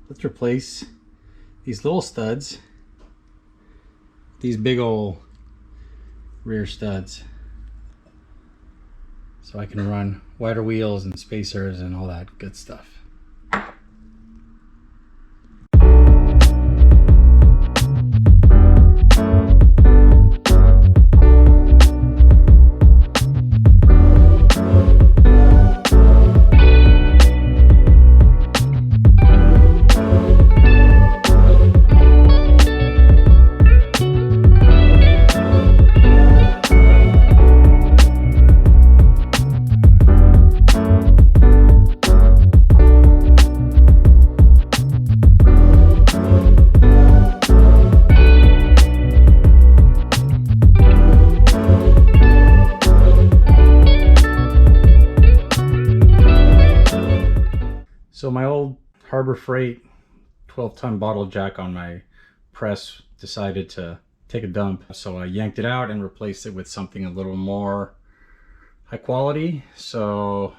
let's replace these little studs, these big old rear studs, so I can run wider wheels and spacers and all that good stuff. So my old Harbor Freight 12-ton bottle jack on my press decided to take a dump. So I yanked it out and replaced it with something a little more high quality. So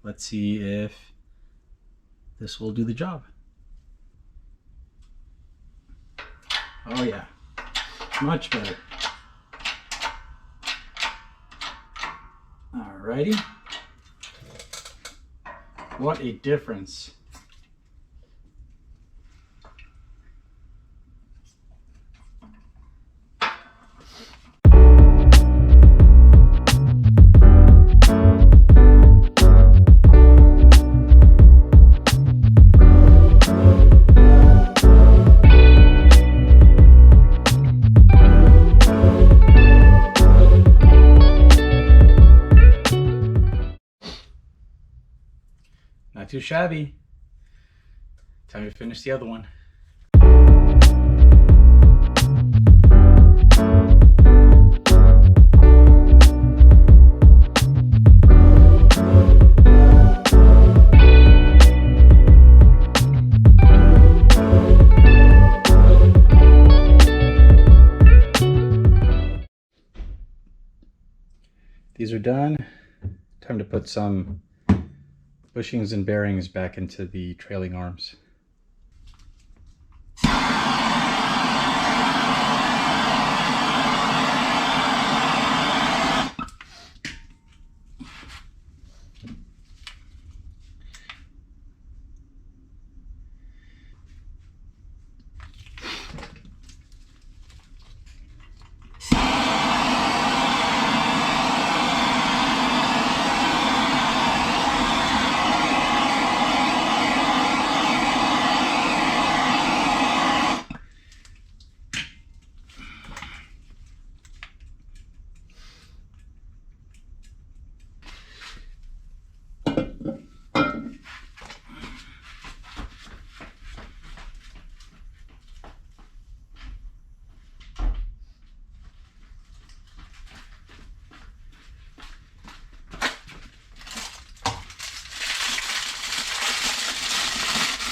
let's see if this will do the job. Oh yeah, much better. Alrighty. What a difference. Not too shabby. Time to finish the other one. These are done. Time to put some bushings and bearings back into the trailing arms.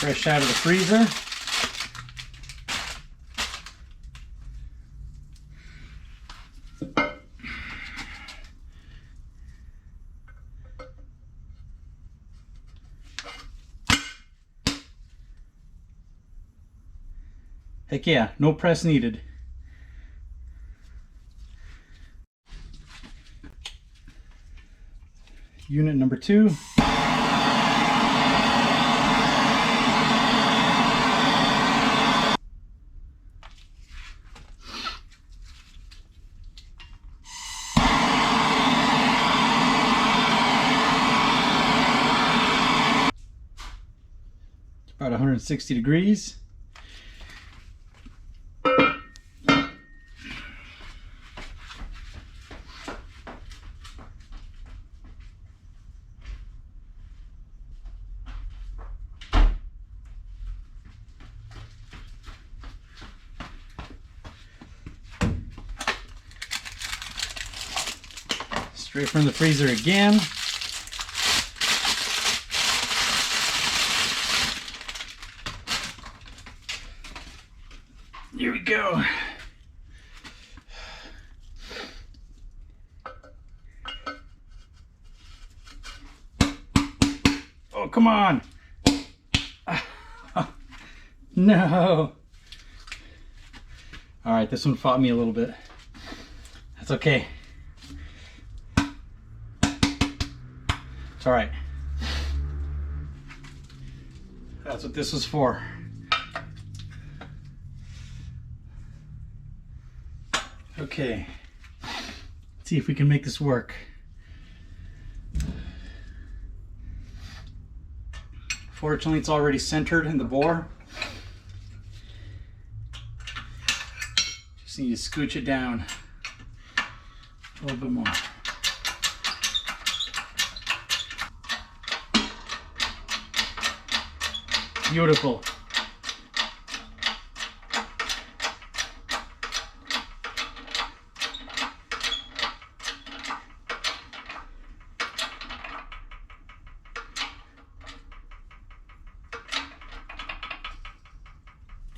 Fresh out of the freezer. Heck yeah, no press needed. Unit number 2. About 160 degrees. Straight from the freezer again. Here we go. Oh, come on. No. All right, this one fought me a little bit. That's okay. It's all right. That's what this was for. Okay. Let's see if we can make this work. Fortunately, it's already centered in the bore. Just need to scooch it down a little bit more. Beautiful.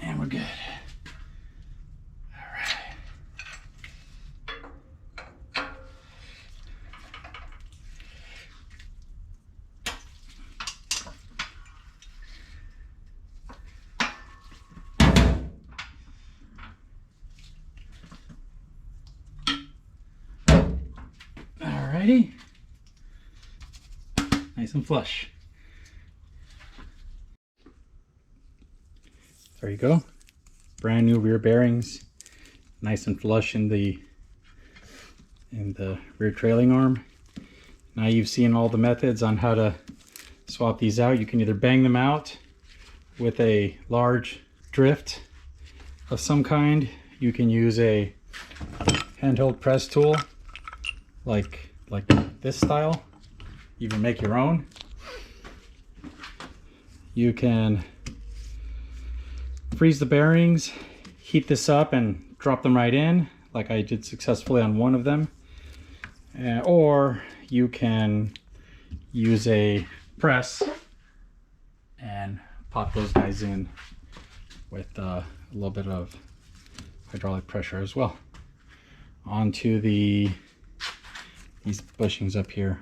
And we're good. All right. Alrighty. Nice and flush. There you go. Brand new rear bearings. Nice and flush in the rear trailing arm. Now you've seen all the methods on how to swap these out. You can either bang them out with a large drift of some kind. You can use a handheld press tool like this style. You can make your own. You can freeze the bearings, heat this up and drop them right in like I did successfully on one of them. Or you can use a press and pop those guys in with a little bit of hydraulic pressure as well onto these bushings up here.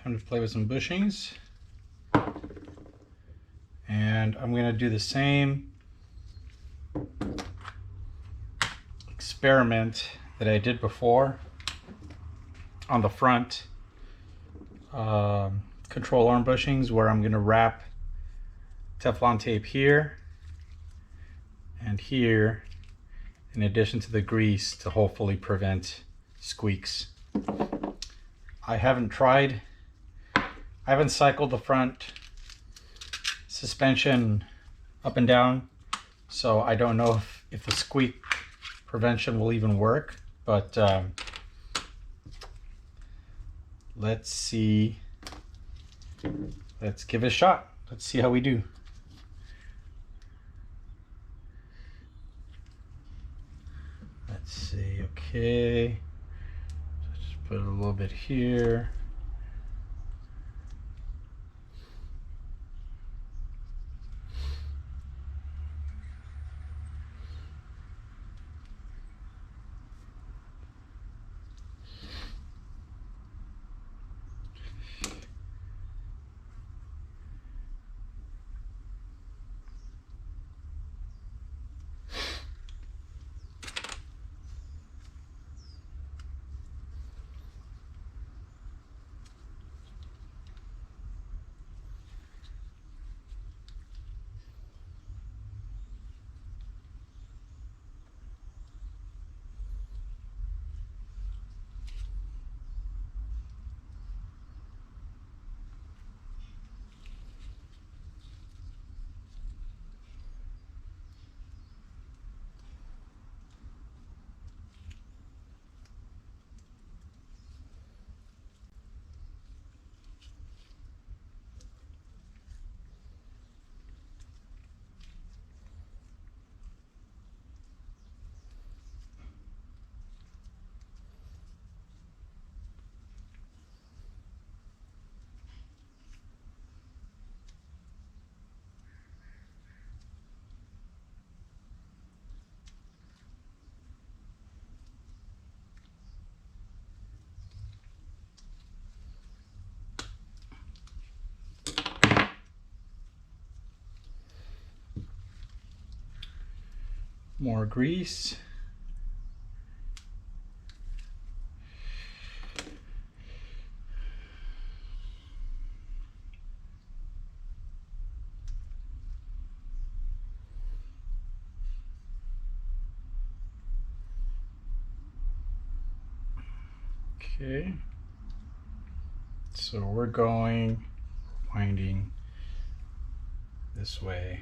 Time to play with some bushings. And I'm going to do the same experiment that I did before on the front control arm bushings, where I'm going to wrap Teflon tape here and here in addition to the grease to hopefully prevent squeaks. I haven't cycled the front suspension up and down, so I don't know if the squeak prevention will even work, but let's see. Let's give it a shot. Let's see how we do. Let's see. Okay, just put a little bit here. more grease. Okay, so we're winding this way.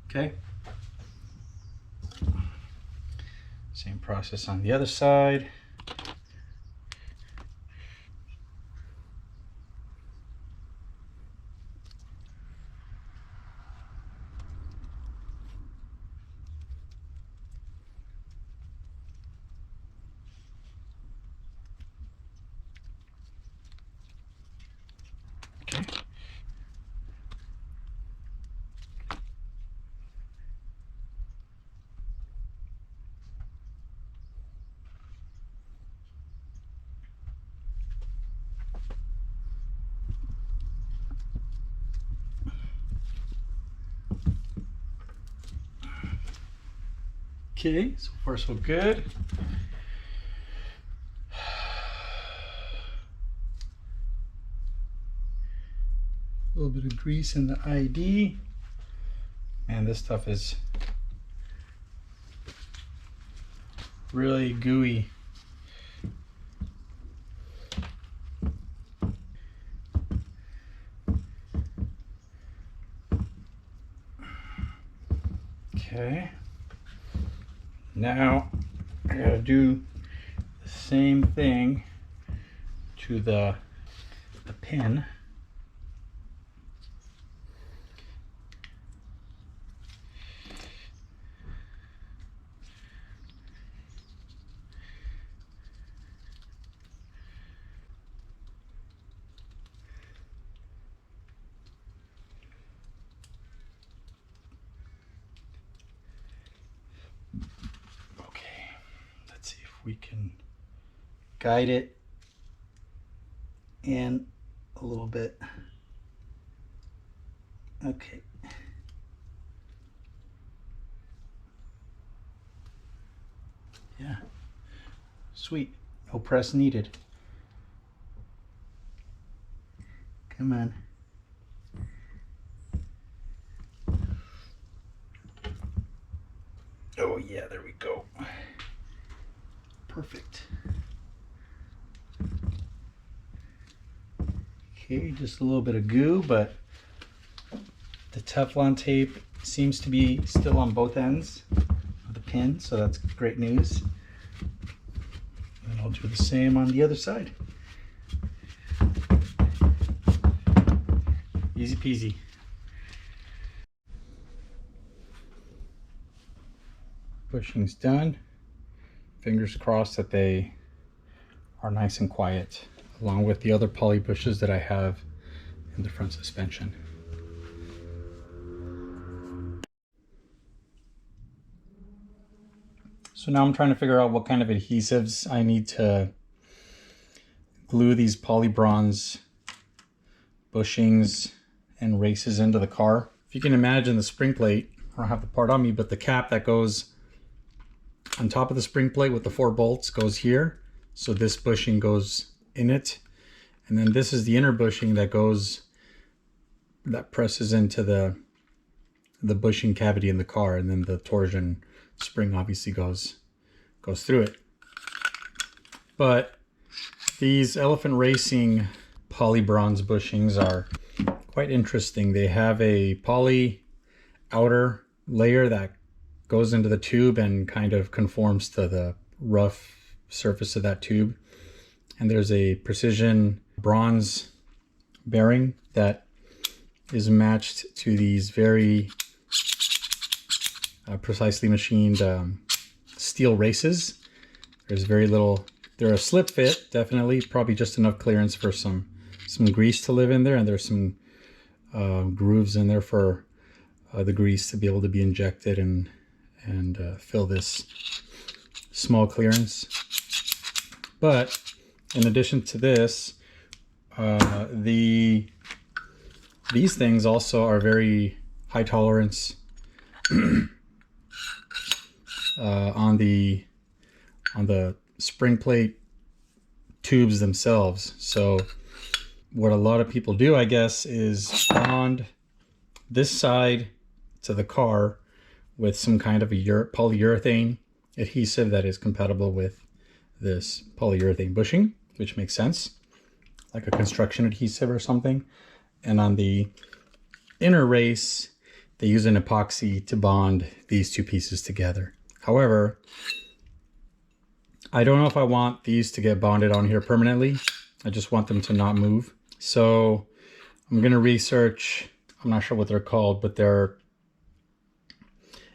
Okay. Same process on the other side. Okay. Okay, so far so good. A little bit of grease in the ID. Man, this stuff is really gooey. Okay. Now I gotta do the same thing to the pin. We can guide it in a little bit. Okay. Yeah. Sweet. No press needed. Come on. Oh yeah, there we go. Perfect. Okay, just a little bit of goo, but the Teflon tape seems to be still on both ends of the pin, so that's great news. And I'll do the same on the other side. Easy peasy. Bushing's done. Fingers crossed that they are nice and quiet, along with the other poly bushes that I have in the front suspension. So now I'm trying to figure out what kind of adhesives I need to glue these polybronze bushings and races into the car. If you can imagine the spring plate, I don't have the part on me, but the cap that goes on top of the spring plate with the 4 bolts goes here. So this bushing goes in it. And then this is the inner bushing that presses into the bushing cavity in the car. And then the torsion spring obviously goes through it. But these Elephant Racing polybronze bushings are quite interesting. They have a poly outer layer that goes into the tube and kind of conforms to the rough surface of that tube. And there's a precision bronze bearing that is matched to these very precisely machined steel races. There's very little, they're a slip fit, definitely, probably just enough clearance for some grease to live in there, and there's some grooves in there for the grease to be able to be injected and fill this small clearance. But in addition to this, these things also are very high tolerance on the spring plate tubes themselves. So what a lot of people do, I guess, is bond this side to the car with some kind of a polyurethane adhesive that is compatible with this polyurethane bushing, which makes sense, like a construction adhesive or something. And on the inner race, they use an epoxy to bond these two pieces together. However, I don't know if I want these to get bonded on here permanently. I just want them to not move. So I'm gonna research, I'm not sure what they're called, but they're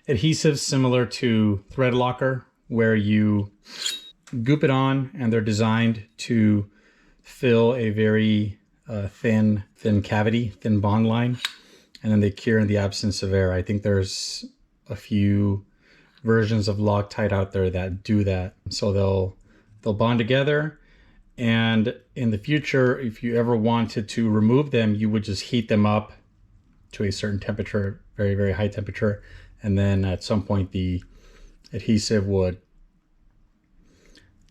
adhesives similar to thread locker, where you goop it on and they're designed to fill a very thin cavity, thin bond line, and then they cure in the absence of air. I think there's a few versions of Loctite out there that do that. So they'll bond together, and in the future, if you ever wanted to remove them, you would just heat them up to a certain temperature, very, very high temperature, and then at some point the adhesive would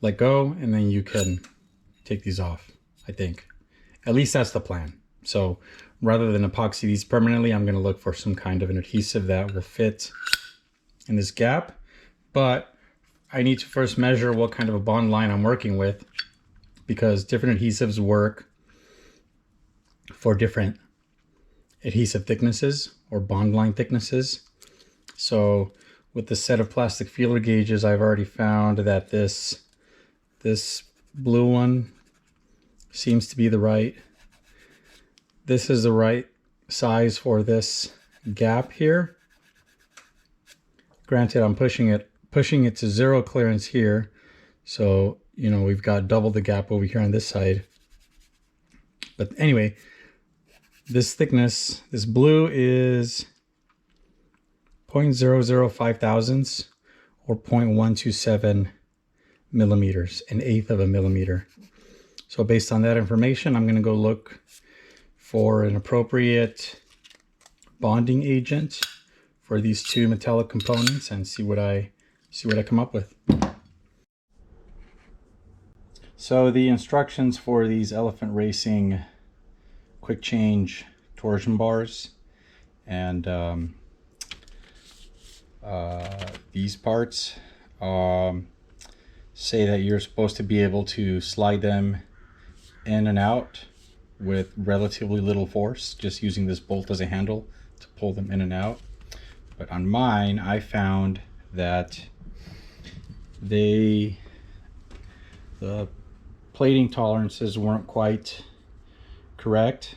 let go, and then you can take these off, I think. At least that's the plan. So rather than epoxy these permanently, I'm going to look for some kind of an adhesive that will fit in this gap. But I need to first measure what kind of a bond line I'm working with, because different adhesives work for different adhesive thicknesses or bond line thicknesses. So with the set of plastic feeler gauges, I've already found that this blue one seems to be the right. This is the right size for this gap here. Granted, I'm pushing it to zero clearance here. So, you know, we've got double the gap over here on this side. But anyway, this thickness, this blue is 0.005 thousandths or 0.127 millimeters, an eighth of a millimeter. So based on that information, I'm going to go look for an appropriate bonding agent for these two metallic components and see what I come up with. So the instructions for these Elephant Racing quick change torsion bars and these parts say that you're supposed to be able to slide them in and out with relatively little force, just using this bolt as a handle to pull them in and out. But on mine, I found that the plating tolerances weren't quite correct.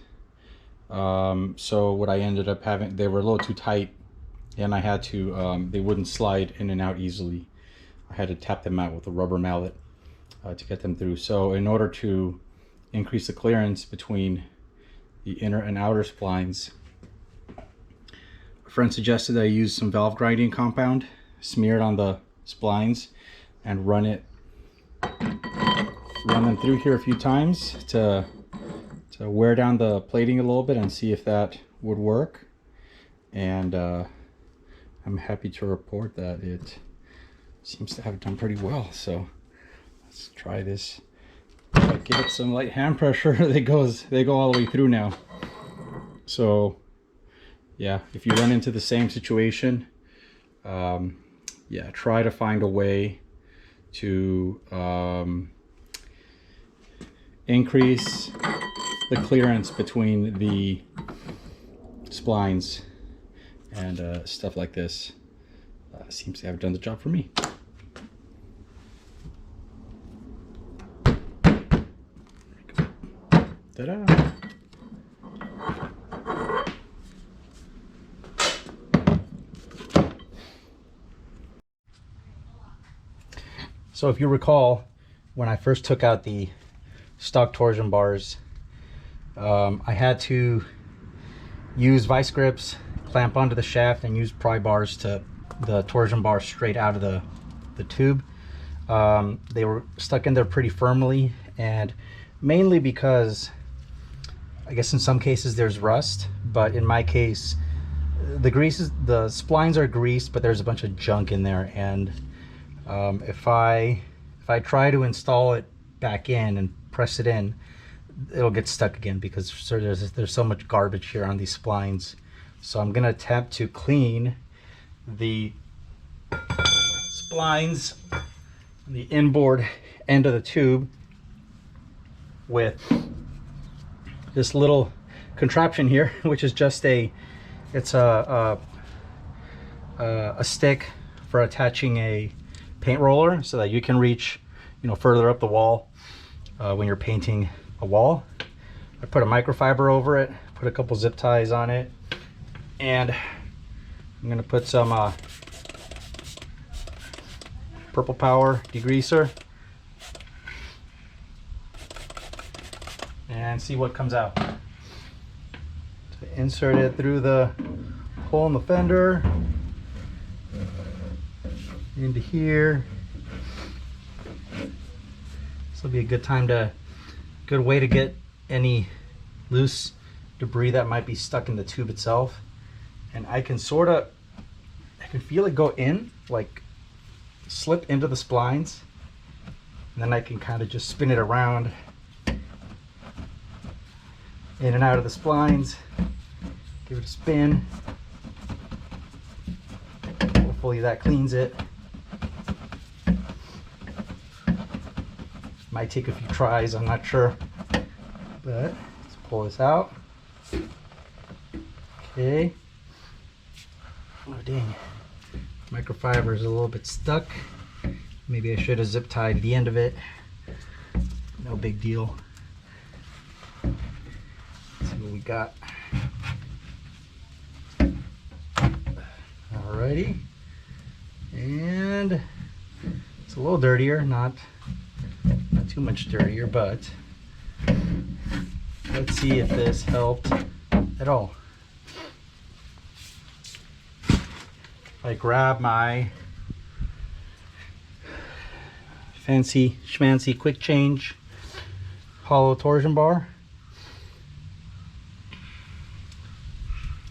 So what I ended up having, they were a little too tight, and I had to, they wouldn't slide in and out easily. I had to tap them out with a rubber mallet to get them through. So in order to increase the clearance between the inner and outer splines, a friend suggested that I use some valve grinding compound, smear it on the splines, and run them through here a few times to wear down the plating a little bit and see if that would work. And I'm happy to report that it seems to have done pretty well. So let's try this. If I give it some light hand pressure, they go all the way through now. So yeah, if you run into the same situation, yeah, try to find a way to increase the clearance between the splines, and stuff like this seems to have done the job for me. Ta-da! So if you recall, when I first took out the stock torsion bars, I had to use vice grips, clamp onto the shaft, and use pry bars to the torsion bar straight out of the tube. They were stuck in there pretty firmly, and mainly because I guess in some cases there's rust, but in my case the splines are greased, but there's a bunch of junk in there, and if I try to install it back in and press it in, it'll get stuck again because there's so much garbage here on these splines. So I'm gonna attempt to clean the splines on the inboard end of the tube with this little contraption here, which is just a stick for attaching a paint roller so that you can reach, you know, further up the wall when you're painting a wall. I put a microfiber over it, put a couple zip ties on it, and I'm gonna put some Purple Power degreaser and see what comes out. So insert it through the hole in the fender into here. This will be a good way to get any loose debris that might be stuck in the tube itself. And I can feel it go in, like slip into the splines, and then I can kind of just spin it around in and out of the splines, give it a spin. Hopefully that cleans it. Might take a few tries, I'm not sure, but let's pull this out. Okay. Oh dang, microfiber is a little bit stuck. Maybe I should have zip tied the end of it. No big deal. Let's see what we got. Alrighty, and it's a little dirtier, not too much dirtier, but let's see if this helped at all. I grab my fancy schmancy quick change hollow torsion bar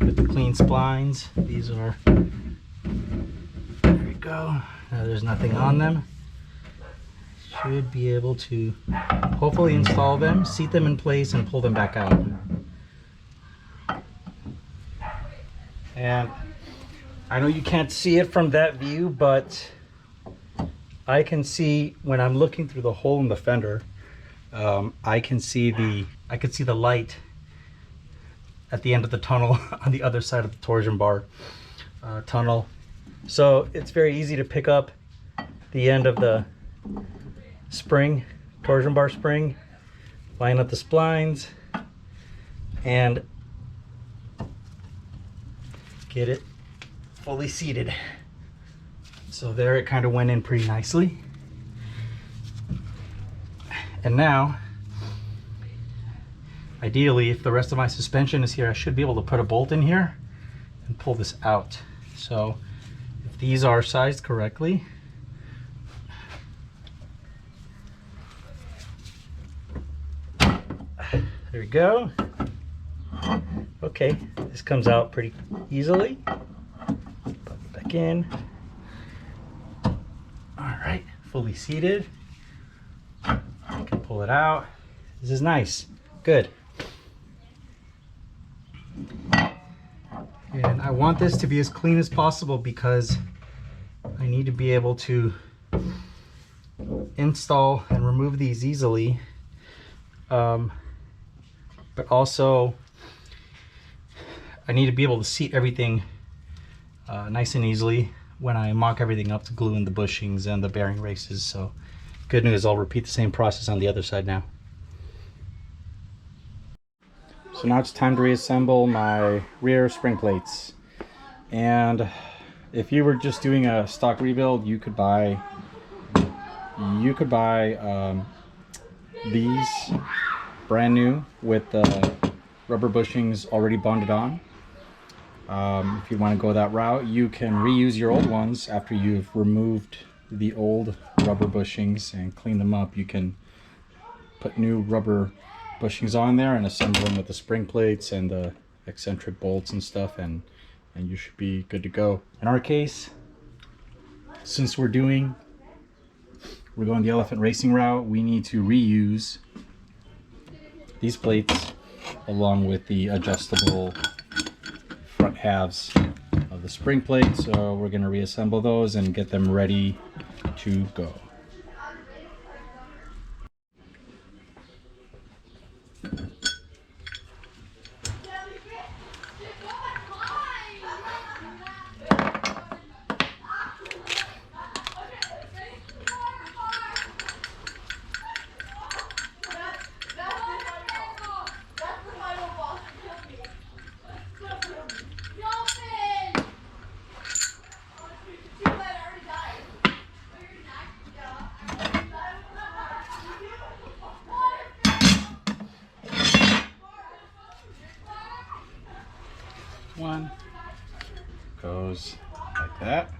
with the clean splines. These are, there we go. Now there's nothing on them. Should be able to hopefully install them, seat them in place, and pull them back out. And I know you can't see it from that view, but I can see when I'm looking through the hole in the fender, I can see the light at the end of the tunnel on the other side of the torsion bar tunnel. So it's very easy to pick up the end of the spring, torsion bar spring, line up the splines, and get it fully seated. So there, it kind of went in pretty nicely. And now, ideally, if the rest of my suspension is here, I should be able to put a bolt in here and pull this out. So if these are sized correctly, there we go. Okay, this comes out pretty easily. Put it back in. All right, fully seated. I can pull it out. This is nice. Good. And I want this to be as clean as possible because I need to be able to install and remove these easily. But also I need to be able to seat everything nice and easily when I mock everything up to glue in the bushings and the bearing races. So good news, I'll repeat the same process on the other side now. So now it's time to reassemble my rear spring plates. And if you were just doing a stock rebuild, you could buy these brand new with the rubber bushings already bonded on. If you want to go that route, you can reuse your old ones after you've removed the old rubber bushings and clean them up. You can put new rubber bushings on there and assemble them with the spring plates and the eccentric bolts and stuff, and you should be good to go. In our case, since we're going the elephant racing route, we need to reuse these plates along with the adjustable front halves of the spring plate. So we're going to reassemble those and get them ready to go. One goes like that.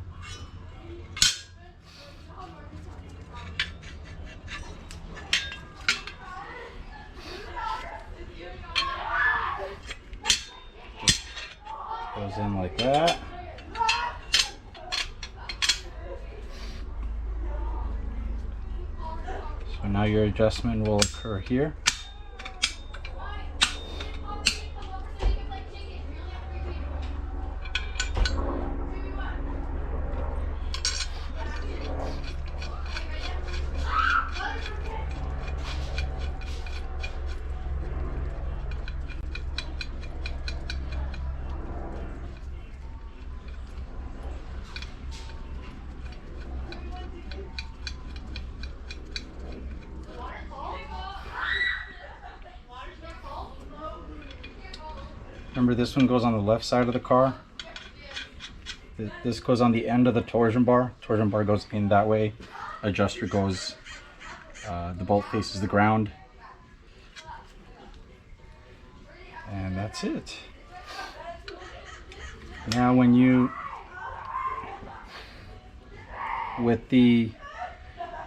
Goes in like that. So now your adjustment will occur here. Remember, this one goes on the left side of the car. This goes on the end of the torsion bar. Torsion bar goes in that way. Adjuster goes, the bolt faces the ground. And that's it. Now with the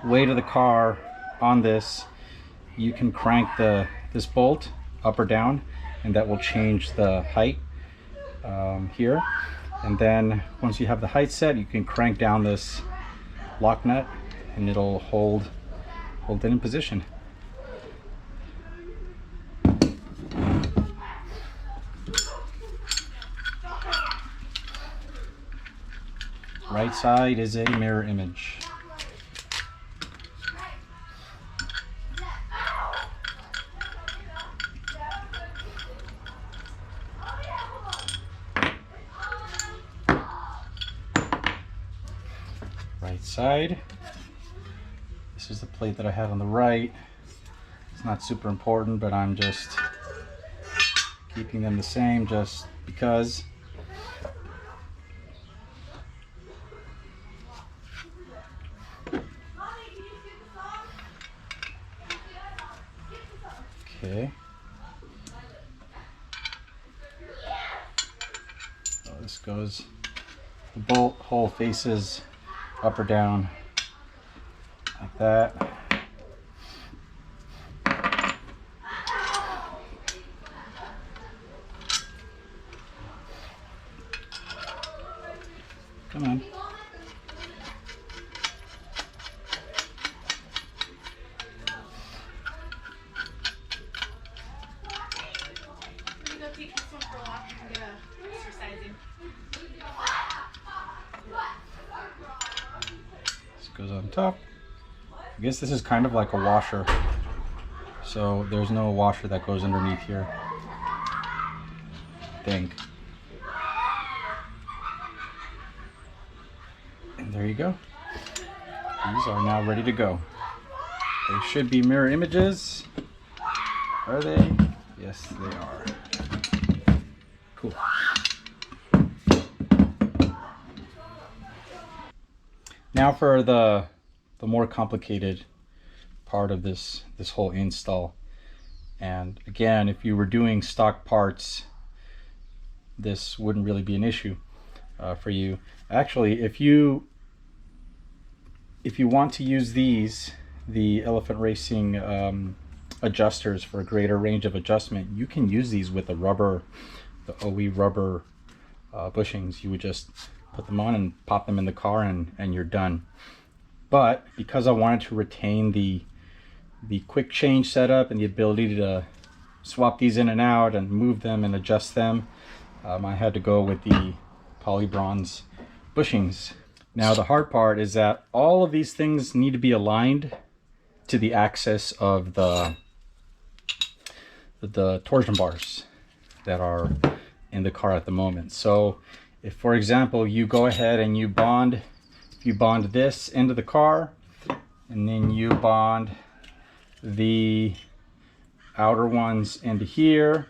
weight of the car on this, you can crank this bolt up or down, and that will change the height here. And then once you have the height set, you can crank down this lock nut and it'll hold it in position. Right side is a mirror image. Right side. This is the plate that I had on the right. It's not super important, but I'm just keeping them the same just because. Okay. So this goes, the bolt hole faces up or down like that. Come on. Goes on top. I guess this is kind of like a washer, so there's no washer that goes underneath here, I think. And there you go. These are now ready to go. They should be mirror images. Are they? Yes, they are. Cool. Now for the more complicated part of this whole install. And again, if you were doing stock parts, this wouldn't really be an issue for you. Actually, if you want to use these, the Elephant Racing adjusters for a greater range of adjustment, you can use these with the OE rubber bushings. You would just put them on and pop them in the car and you're done. But because I wanted to retain the quick change setup and the ability to swap these in and out and move them and adjust them, I had to go with the polybronze bushings. Now the hard part is that all of these things need to be aligned to the axis of the torsion bars that are in the car at the moment. So if, for example, you go ahead and you bond this into the car, and then you bond the outer ones into here,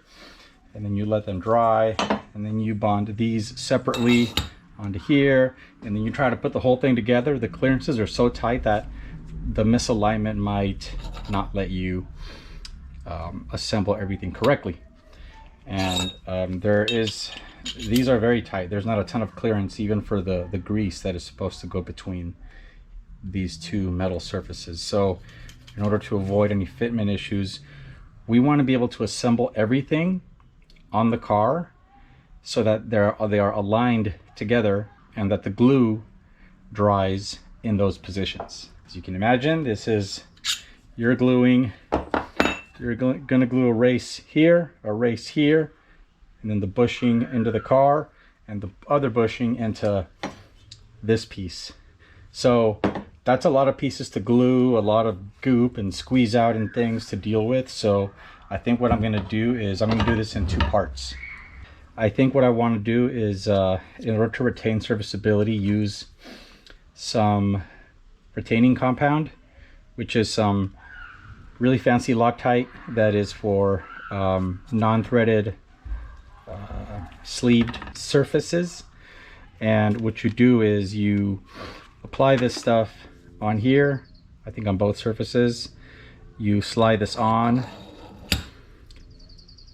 and then you let them dry, and then you bond these separately onto here, and then you try to put the whole thing together, the clearances are so tight that the misalignment might not let you assemble everything correctly. And these are very tight. There's not a ton of clearance even for the grease that is supposed to go between these two metal surfaces. So in order to avoid any fitment issues, we want to be able to assemble everything on the car so that they are aligned together and that the glue dries in those positions. As you can imagine, this is, you're going to glue a race here, and then the bushing into the car, and the other bushing into this piece. So that's a lot of pieces to glue, a lot of goop and squeeze out and things to deal with. So I think what I'm going to do is I'm going to do this in two parts. I think what I want to do is, in order to retain serviceability, use some retaining compound, which is some really fancy Loctite that is for non-threaded sleeved surfaces. And what you do is you apply this stuff on here, I think on both surfaces. You slide this on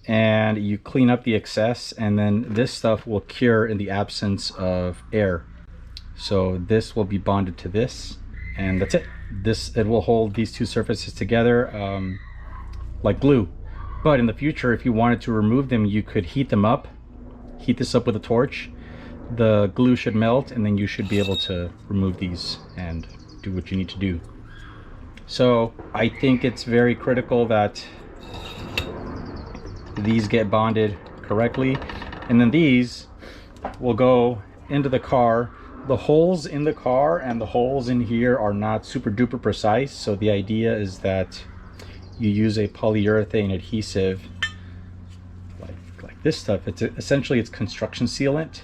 and you clean up the excess, and then this stuff will cure in the absence of air. So this will be bonded to this, and that's it. It will hold these two surfaces together like glue. But in the future, if you wanted to remove them, you could heat this up with a torch. The glue should melt, and then you should be able to remove these and do what you need to do. So I think it's very critical that these get bonded correctly, and then these will go into the car. The holes in the car and the holes in here are not super duper precise, so the idea is that you use a polyurethane adhesive like this stuff. It's essentially, it's construction sealant,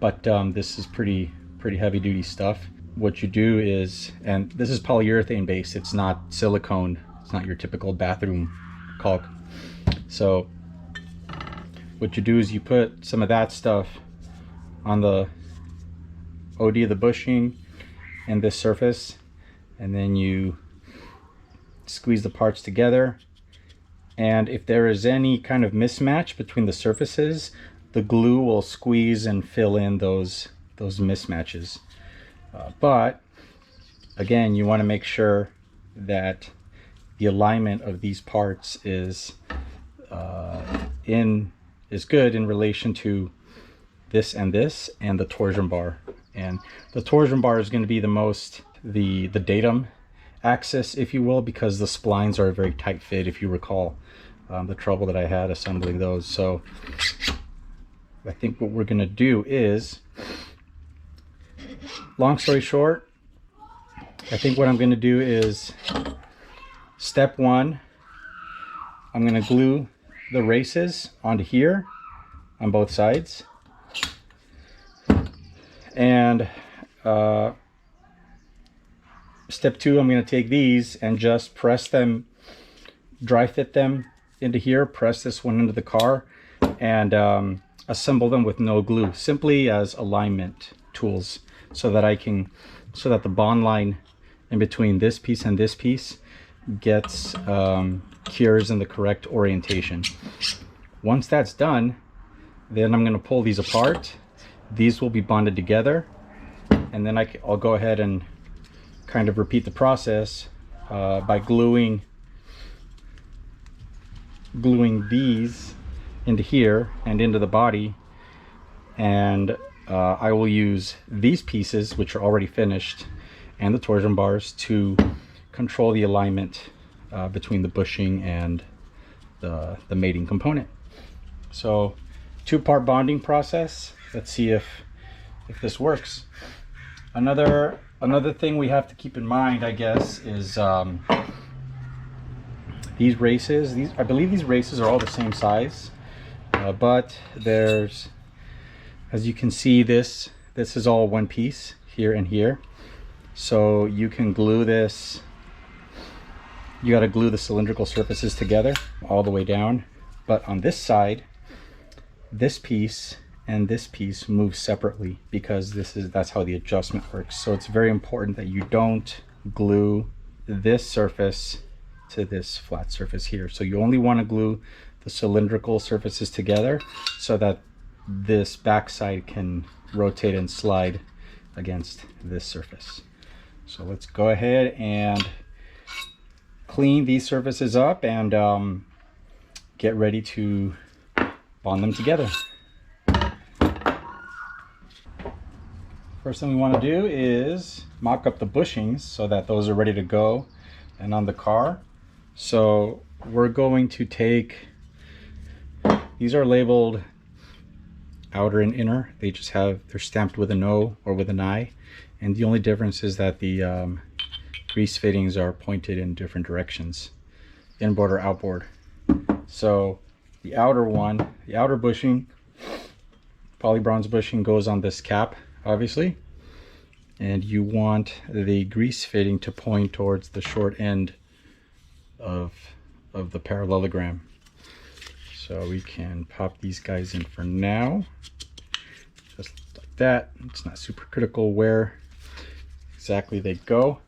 but this is pretty heavy duty stuff. What you do is, and this is polyurethane based, it's not silicone, it's not your typical bathroom caulk. So what you do is you put some of that stuff on the OD of the bushing and this surface, and then you squeeze the parts together. And if there is any kind of mismatch between the surfaces, the glue will squeeze and fill in those mismatches. But again, you want to make sure that the alignment of these parts is good in relation to this and the torsion bar. And the torsion bar is going to be the datum axis, if you will, because the splines are a very tight fit, if you recall the trouble that I had assembling those. So I think what we're going to do is, long story short, I think what I'm going to do is, step one, I'm going to glue the races onto here on both sides. And step two, I'm going to take these and just press them, dry fit them into here, press this one into the car, and assemble them with no glue, simply as alignment tools, so that the bond line in between this piece and this piece gets cures in the correct orientation. Once that's done, then I'm going to pull these apart. These will be bonded together, and then I'll go ahead and kind of repeat the process by gluing gluing these into here and into the body, and I will use these pieces, which are already finished, and the torsion bars to control the alignment between the bushing and the mating component. So 2-part bonding process. Let's see if this works. Another thing we have to keep in mind, I guess, is these races. I believe these races are all the same size, but there's, as you can see, this is all one piece here and here. So you can glue this. You got to glue the cylindrical surfaces together all the way down. But on this side, this piece and this piece move separately, because that's how the adjustment works. So it's very important that you don't glue this surface to this flat surface here. So you only want to glue the cylindrical surfaces together so that this backside can rotate and slide against this surface. So let's go ahead and clean these surfaces up and get ready to bond them together. First thing we want to do is mock up the bushings so that those are ready to go and on the car. So we're going to take, these are labeled outer and inner. They just they're stamped with an O or with an I, and the only difference is that the grease fittings are pointed in different directions, inboard or outboard. So the outer one, the outer bushing, polybronze bushing, goes on this cap, obviously, and you want the grease fitting to point towards the short end of the parallelogram. So we can pop these guys in for now, just like that. It's not super critical where exactly they go.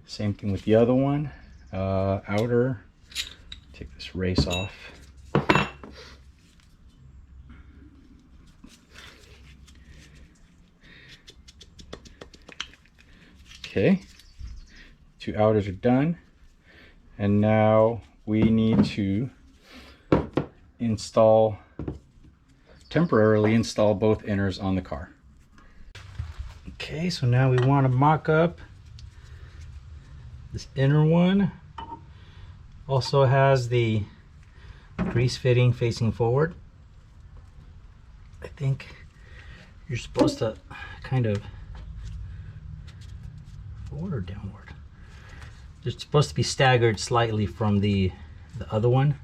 Same thing with the other one, outer. Take this race off. Okay, 2 outers are done, and now we need to temporarily install both inners on the car. Okay, so now we want to mock up this inner one. Also has the grease fitting facing forward. I think you're supposed to kind of forward or downward. They're supposed to be staggered slightly from the other one.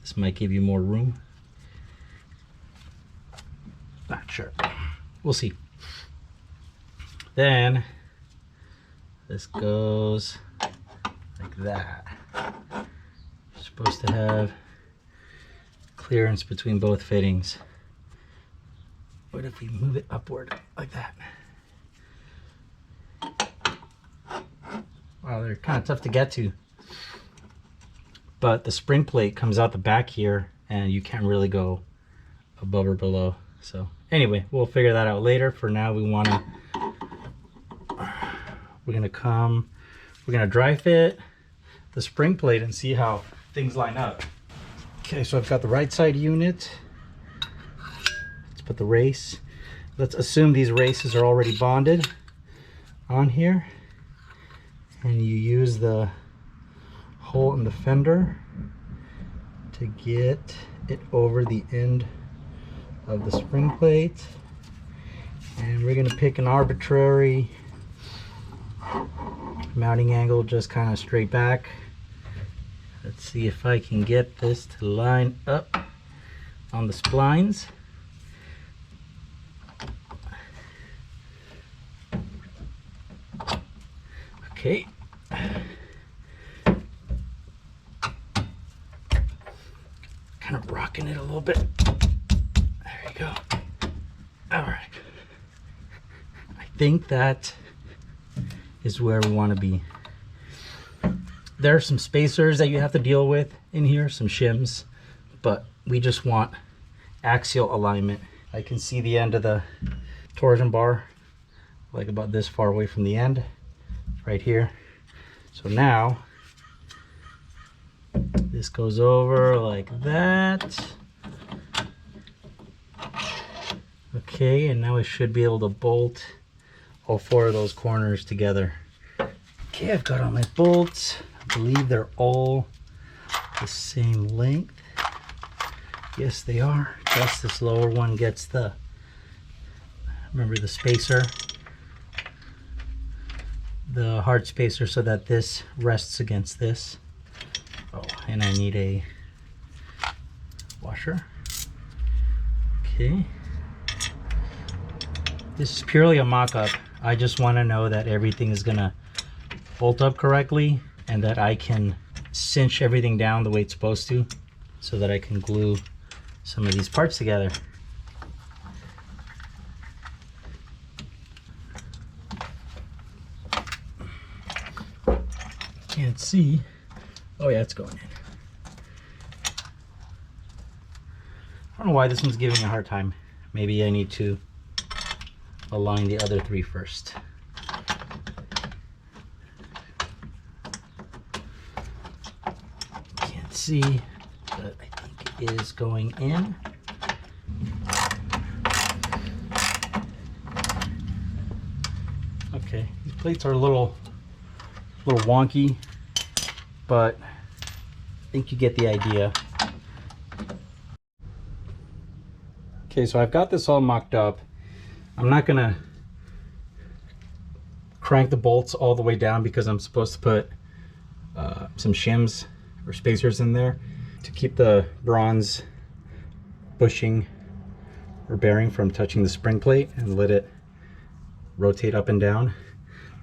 This might give you more room. Not sure. We'll see. Then this goes like that. You're supposed to have clearance between both fittings. What if we move it upward like that? Wow, they're kind of tough to get to. But the spring plate comes out the back here, and you can't really go above or below. So anyway, we'll figure that out later. For now, we're gonna dry fit the spring plate and see how things line up. Okay, so I've got the right side unit. Let's put the race. Let's assume these races are already bonded on here. And you use the hole in the fender to get it over the end of the spring plate. And we're gonna pick an arbitrary mounting angle, just kind of straight back. Let's see if I can get this to line up on the splines. Okay. Kind of rocking it a little bit. There you go. All right. I think that is where we want to be. There are some spacers that you have to deal with in here, some shims, but we just want axial alignment. I can see the end of the torsion bar, like about this far away from the end. Right here. So now This goes over like that. Okay, and now I should be able to bolt all 4 of those corners together. Okay, I've got all my bolts. I believe they're all the same length. Yes, they are. Just this lower one gets the, remember, the spacer, the hard spacer, so that this rests against this. Oh, and I need a washer. Okay. This is purely a mock-up. I just want to know that everything is gonna bolt up correctly and that I can cinch everything down the way it's supposed to, so that I can glue some of these parts together. Can't see. Oh yeah, it's going in. I don't know why this one's giving me a hard time. Maybe I need to align the other 3 first. Can't see, but I think it is going in. Okay, these plates are a little wonky, but I think you get the idea. Okay, so I've got this all mocked up. I'm not gonna crank the bolts all the way down because I'm supposed to put some shims or spacers in there to keep the bronze bushing or bearing from touching the spring plate and let it rotate up and down.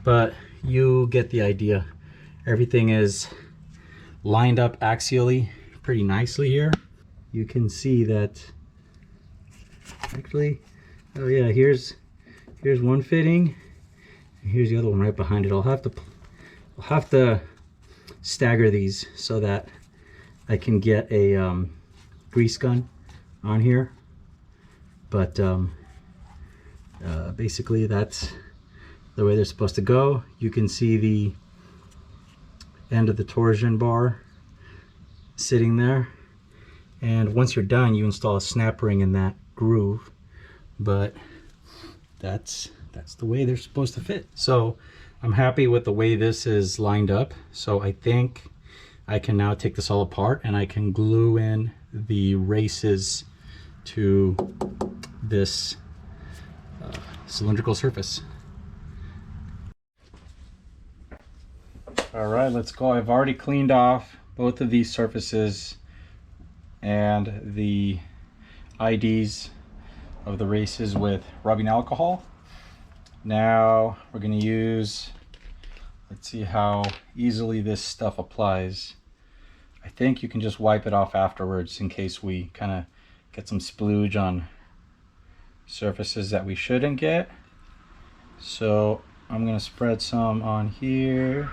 But you get the idea. Everything is lined up axially pretty nicely here. You can see that actually, oh yeah, here's one fitting, and here's the other one right behind it. I'll have to stagger these so that I can get a grease gun on here. But basically that's the way they're supposed to go. You can see the end of the torsion bar sitting there, and once you're done you install a snap ring in that groove. But that's the way they're supposed to fit. So I'm happy with the way this is lined up. So I think I can now take this all apart and I can glue in the races to this cylindrical surface. All right, let's go. I've already cleaned off both of these surfaces and the IDs of the races with rubbing alcohol. Now we're going to use, let's see how easily this stuff applies. I think you can just wipe it off afterwards in case we kind of get some splooge on surfaces that we shouldn't get. So I'm going to spread some on here.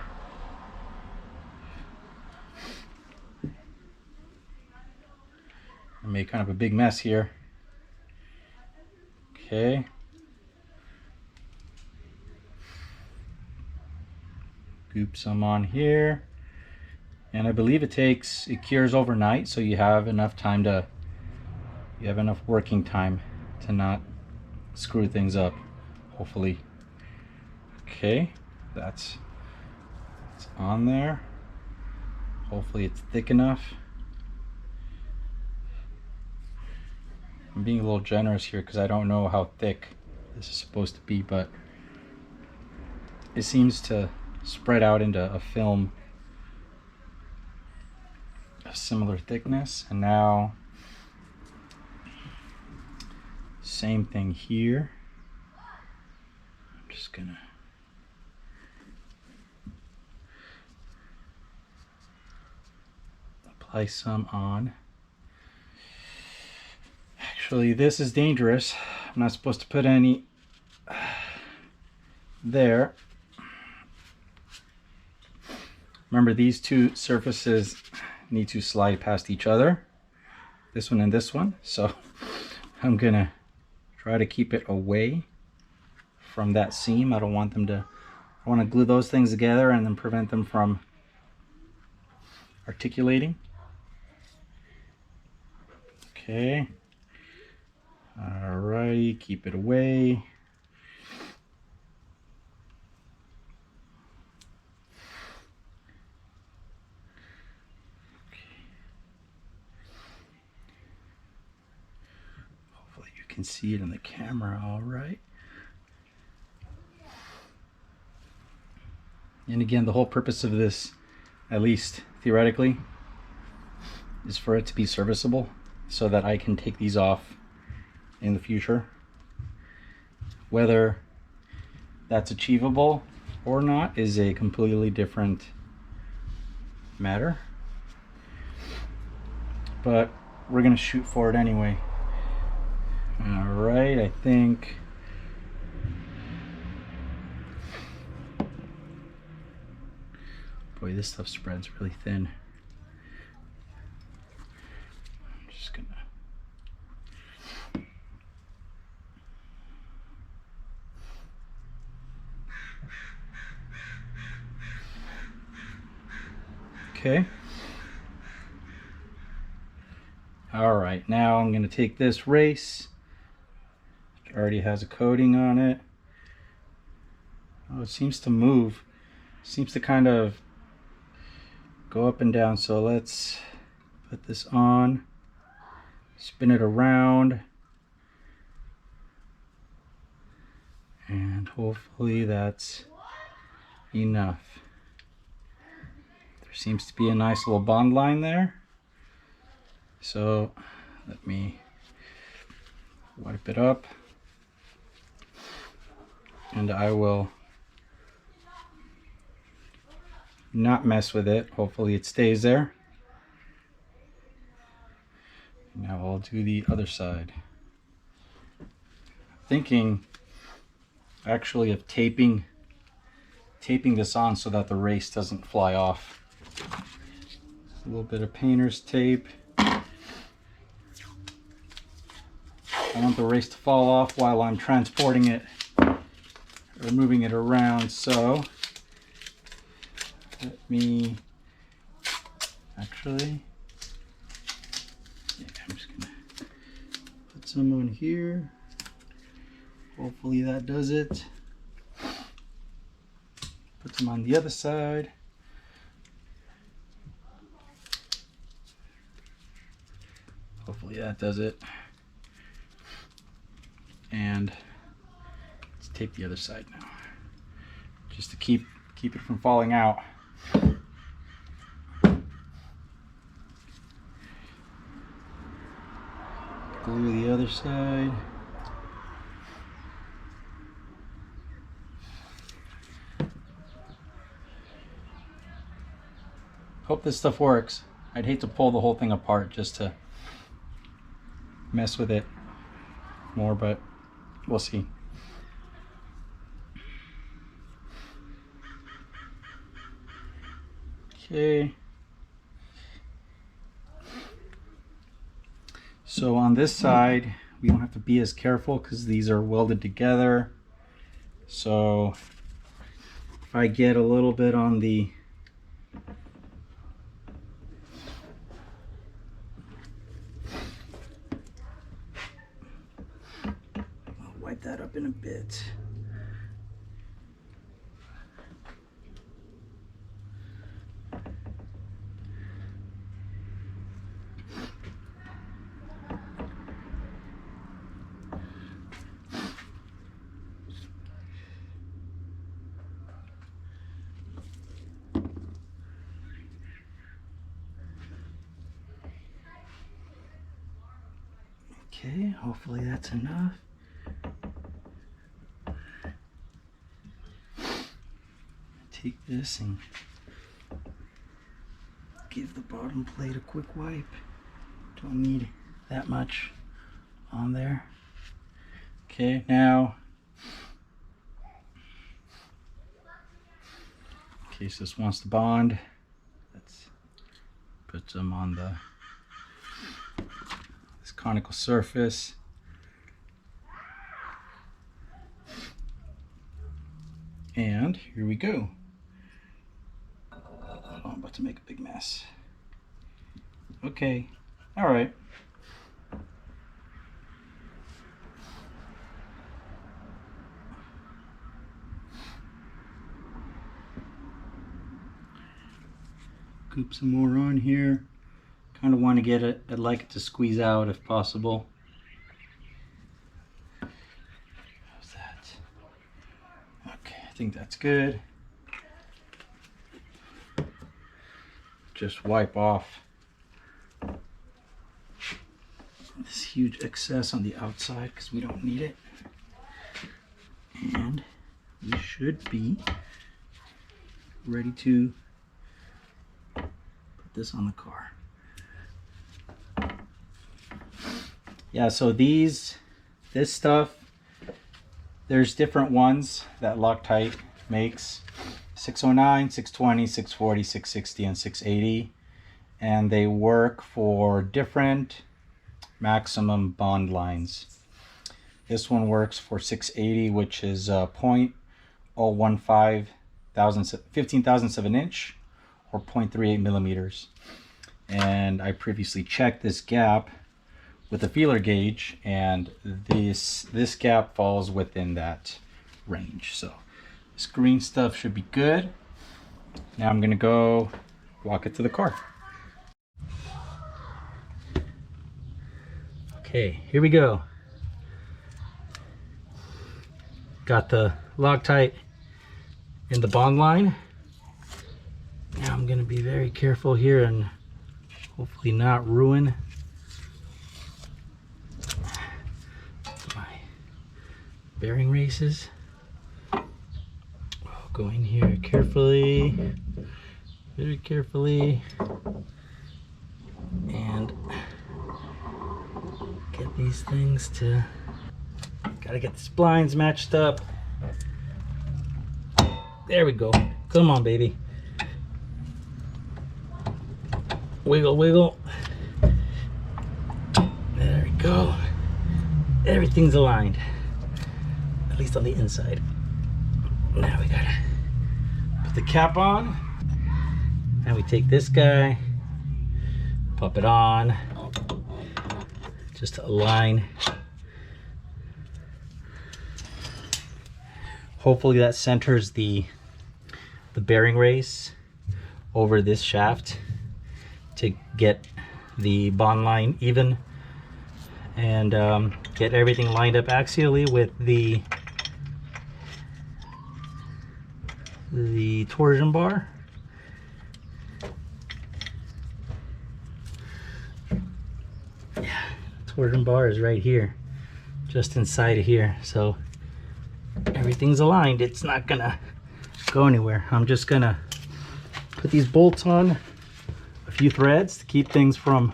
I made kind of a big mess here. Okay. Goop some on here. And I believe it cures overnight, so you have enough time to, you have enough working time to not screw things up, hopefully. Okay, that's on there. Hopefully it's thick enough. I'm being a little generous here because I don't know how thick this is supposed to be, but it seems to spread out into a film of similar thickness. And now same thing here. I'm just gonna apply some on. Actually, this is dangerous. I'm not supposed to put any there. Remember, these two surfaces need to slide past each other, this one and this one. So I'm gonna try to keep it away from that seam. I don't want them to, I want to glue those things together and then prevent them from articulating. Okay. Alrighty, keep it away. Hopefully you can see it in the camera all right. And again, the whole purpose of this, at least theoretically, is for it to be serviceable so that I can take these off in the future. Whether that's achievable or not is a completely different matter. But we're gonna shoot for it anyway. All right, I think boy, this stuff spreads really thin. I'm just gonna okay. All right, now I'm gonna take this race, which already has a coating on it. Oh, it seems to move. Seems to kind of go up and down. So let's put this on, spin it around, and hopefully that's enough. There seems to be a nice little bond line there. So let me wipe it up, and I will not mess with it. Hopefully it stays there. Now I'll do the other side. Thinking actually of taping this on so that the race doesn't fly off. A little bit of painter's tape. I want the race to fall off while I'm transporting it or moving it around, so let me actually, yeah, I'm just gonna put some on here. Hopefully that does it. Put some on the other side. Hopefully that does it. And let's tape the other side now, just to keep it from falling out. Glue the other side. Hope this stuff works. I'd hate to pull the whole thing apart just to mess with it more, but we'll see. Okay. So on this side, we don't have to be as careful because these are welded together. So if I get a little bit on the wipe that up in a bit. Okay, hopefully that's enough. Take this and give the bottom plate a quick wipe. Don't need that much on there. Okay, now in case this wants to bond, let's put some on this conical surface. And here we go. I'm about to make a big mess. Okay, all right. Scoop some more on here. Kind of want to get it, I'd like it to squeeze out if possible. How's that? Okay, I think that's good. Just wipe off this huge excess on the outside because we don't need it. And we should be ready to put this on the car. Yeah, so this stuff, there's different ones that Loctite makes. 609, 620, 640, 660, and 680. And they work for different maximum bond lines. This one works for 680, which is 0.015 15,000ths of an inch, or 0.38 millimeters. And I previously checked this gap with a feeler gauge, and this gap falls within that range. So this green stuff should be good. Now I'm gonna go walk it to the car. Okay, here we go. Got the Loctite in the bond line. Now I'm gonna be very careful here and hopefully not ruin my bearing races. I'll go in here carefully, very carefully, and get these things to, gotta get the splines matched up. There we go. Come on, baby. Wiggle, wiggle. There we go. Everything's aligned, at least on the inside. Now we gotta put the cap on. And we take this guy, pop it on, just to align. Hopefully that centers the bearing race over this shaft to get the bond line even, and get everything lined up axially with the torsion bar. Yeah, torsion bar is right here, just inside of here, so everything's aligned. It's not gonna go anywhere. I'm just gonna put these bolts on, a few threads to keep things from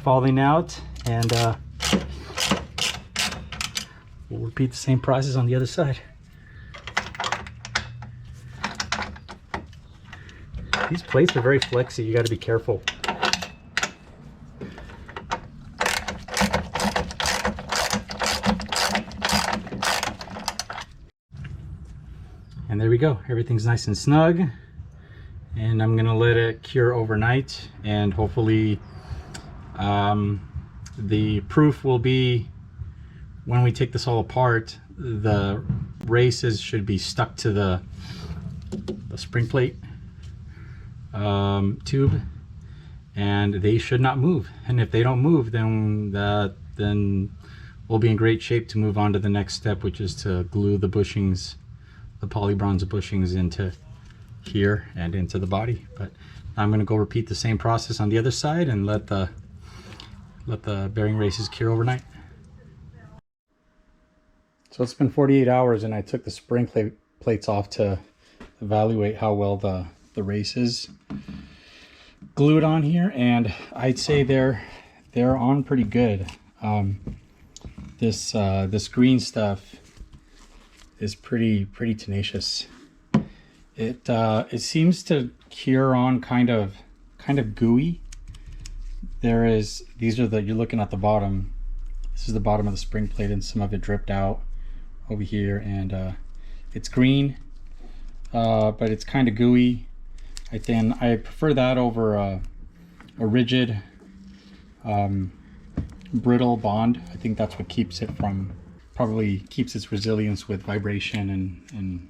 falling out, and we'll repeat the same process on the other side. These plates are very flexy. You got to be careful. And there we go. Everything's nice and snug. And I'm gonna let it cure overnight, and hopefully the proof will be when we take this all apart, the races should be stuck to the spring plate tube, and they should not move. And if they don't move, then we'll be in great shape to move on to the next step, which is to glue the bushings, the polybronze bushings, into here and into the body. But I'm going to go repeat the same process on the other side and let the bearing races cure overnight. So it's been 48 hours, and I took the spring plates off to evaluate how well the races glued on here, and I'd say they're on pretty good. This green stuff is pretty tenacious. It seems to cure on kind of gooey. These are you're looking at the bottom. This is the bottom of the spring plate, and some of it dripped out over here, and it's green, but it's kind of gooey. I prefer that over a rigid, brittle bond. I think that's what keeps it from, probably keeps its resilience with vibration and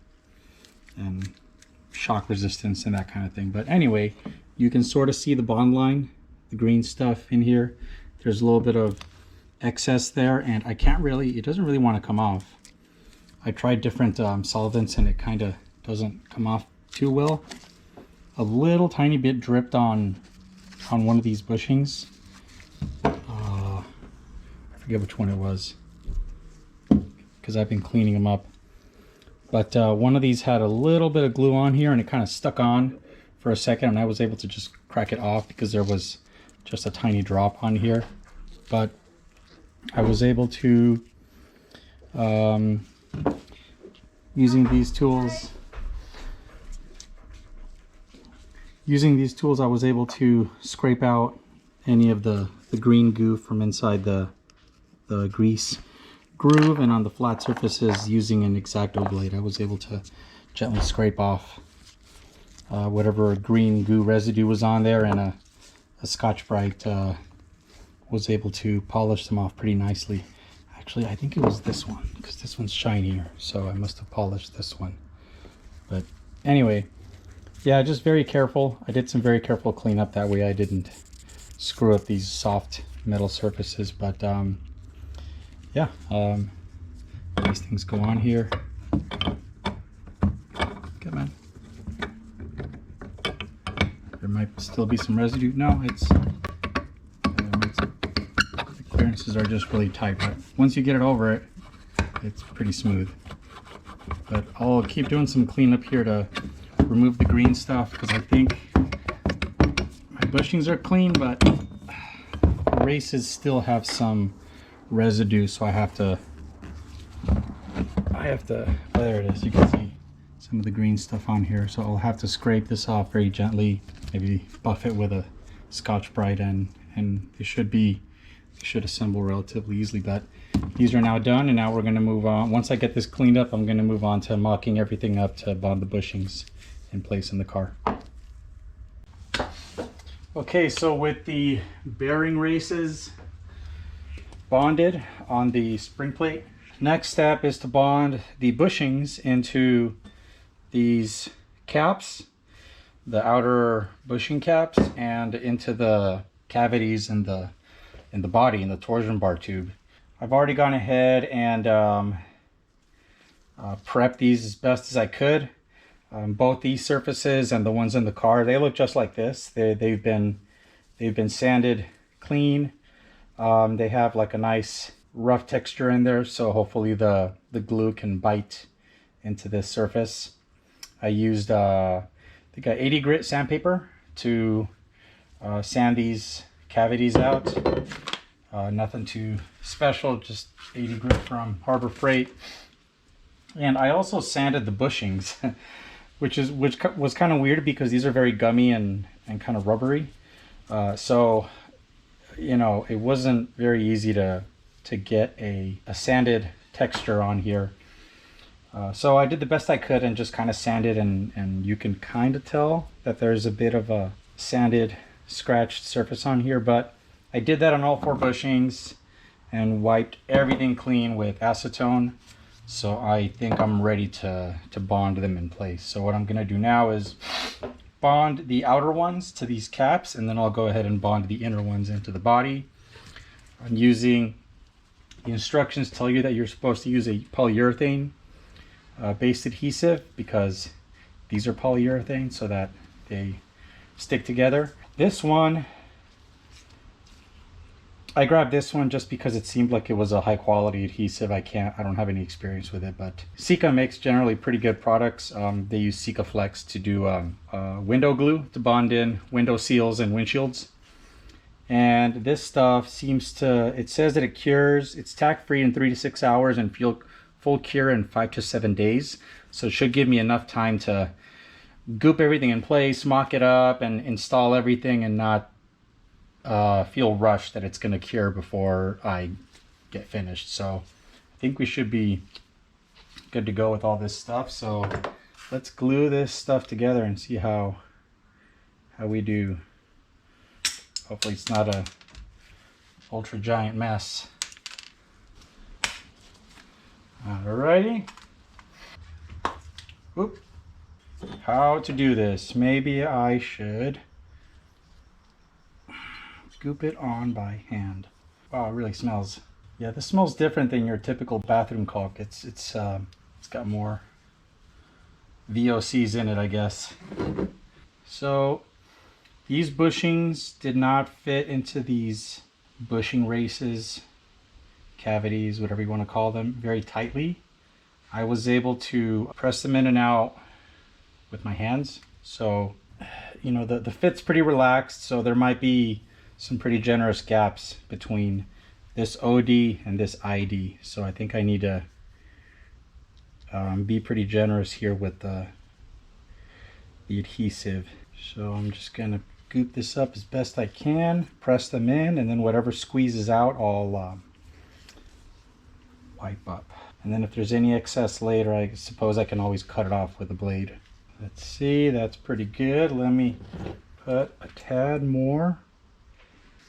shock resistance and that kind of thing. But anyway, You can sort of see the bond line, the green stuff in here. There's a little bit of excess there, and I can't really, it doesn't really want to come off. I tried different solvents and it kind of doesn't come off too well. A little tiny bit dripped on one of these bushings. I forget which one it was because I've been cleaning them up. But one of these had a little bit of glue on here and it kind of stuck on for a second, and I was able to just crack it off because there was just a tiny drop on here. But I was able to, using these tools, I was able to scrape out any of the green goo from inside the grease groove, and on the flat surfaces using an X-Acto blade I was able to gently scrape off whatever green goo residue was on there, and a Scotch-Brite was able to polish them off pretty nicely. Actually, I think it was this one because this one's shinier, so I must have polished this one. But anyway, yeah, just very careful. I did some very careful cleanup, that way I didn't screw up these soft metal surfaces. But yeah, these things go on here. Come on. There might still be some residue. No, the clearances are just really tight, but once you get it over it, it's pretty smooth. But I'll keep doing some cleanup here to remove the green stuff, because I think my bushings are clean, but the races still have some residue, so I have to, oh, there it is. You can see some of the green stuff on here, so I'll have to scrape this off very gently, maybe buff it with a Scotch-Brite, and they should assemble relatively easily. But these are now done, and now we're going to move on. Once I get this cleaned up, I'm going to move on to mocking everything up to bond the bushings in place in the car. Okay, so with the bearing races bonded on the spring plate, next step is to bond the bushings into these caps, the outer bushing caps, and into the cavities in the body, in the torsion bar tube. I've already gone ahead and prepped these as best as I could. Both these surfaces and the ones in the car, they look just like this. They've been sanded clean. They have like a nice rough texture in there, so hopefully the glue can bite into this surface. I used I think a 80 grit sandpaper to sand these cavities out. Nothing too special, just 80 grit from Harbor Freight. And I also sanded the bushings, which was kind of weird because these are very gummy and kind of rubbery. So, you know, it wasn't very easy to get a sanded texture on here. So I did the best I could and just kind of sanded, and you can kind of tell that there's a bit of a sanded, scratched surface on here, but I did that on all 4 bushings and wiped everything clean with acetone. So I think I'm ready to bond them in place. So what I'm going to do now is bond the outer ones to these caps, and then I'll go ahead and bond the inner ones into the body. I'm using, the instructions tell you that you're supposed to use a polyurethane based adhesive, because these are polyurethane, so that they stick together. This one, I grabbed this one just because it seemed like it was a high quality adhesive. I don't have any experience with it, but Sika makes generally pretty good products. They use Sika Flex to do window glue to bond in window seals and windshields. And this stuff seems to, it says that it cures, it's tack free in 3 to 6 hours and full cure in 5 to 7 days. So it should give me enough time to goop everything in place, mock it up, and install everything, and not feel rushed that it's going to cure before I get finished. So I think we should be good to go with all this stuff. So let's glue this stuff together and see how we do. Hopefully it's not a ultra giant mess. Alrighty. Whoop. How to do this? Maybe I should scoop it on by hand. Wow, it really smells. Yeah, this smells different than your typical bathroom caulk. It's got more VOCs in it, I guess. So these bushings did not fit into these bushing races, cavities, whatever you want to call them, very tightly. I was able to press them in and out with my hands. So, you know, the fit's pretty relaxed, so there might be some pretty generous gaps between this OD and this ID. So I think I need to be pretty generous here with the adhesive. So I'm just gonna goop this up as best I can, press them in, and then whatever squeezes out, I'll wipe up. And then if there's any excess later, I suppose I can always cut it off with a blade. Let's see, that's pretty good. Let me put a tad more.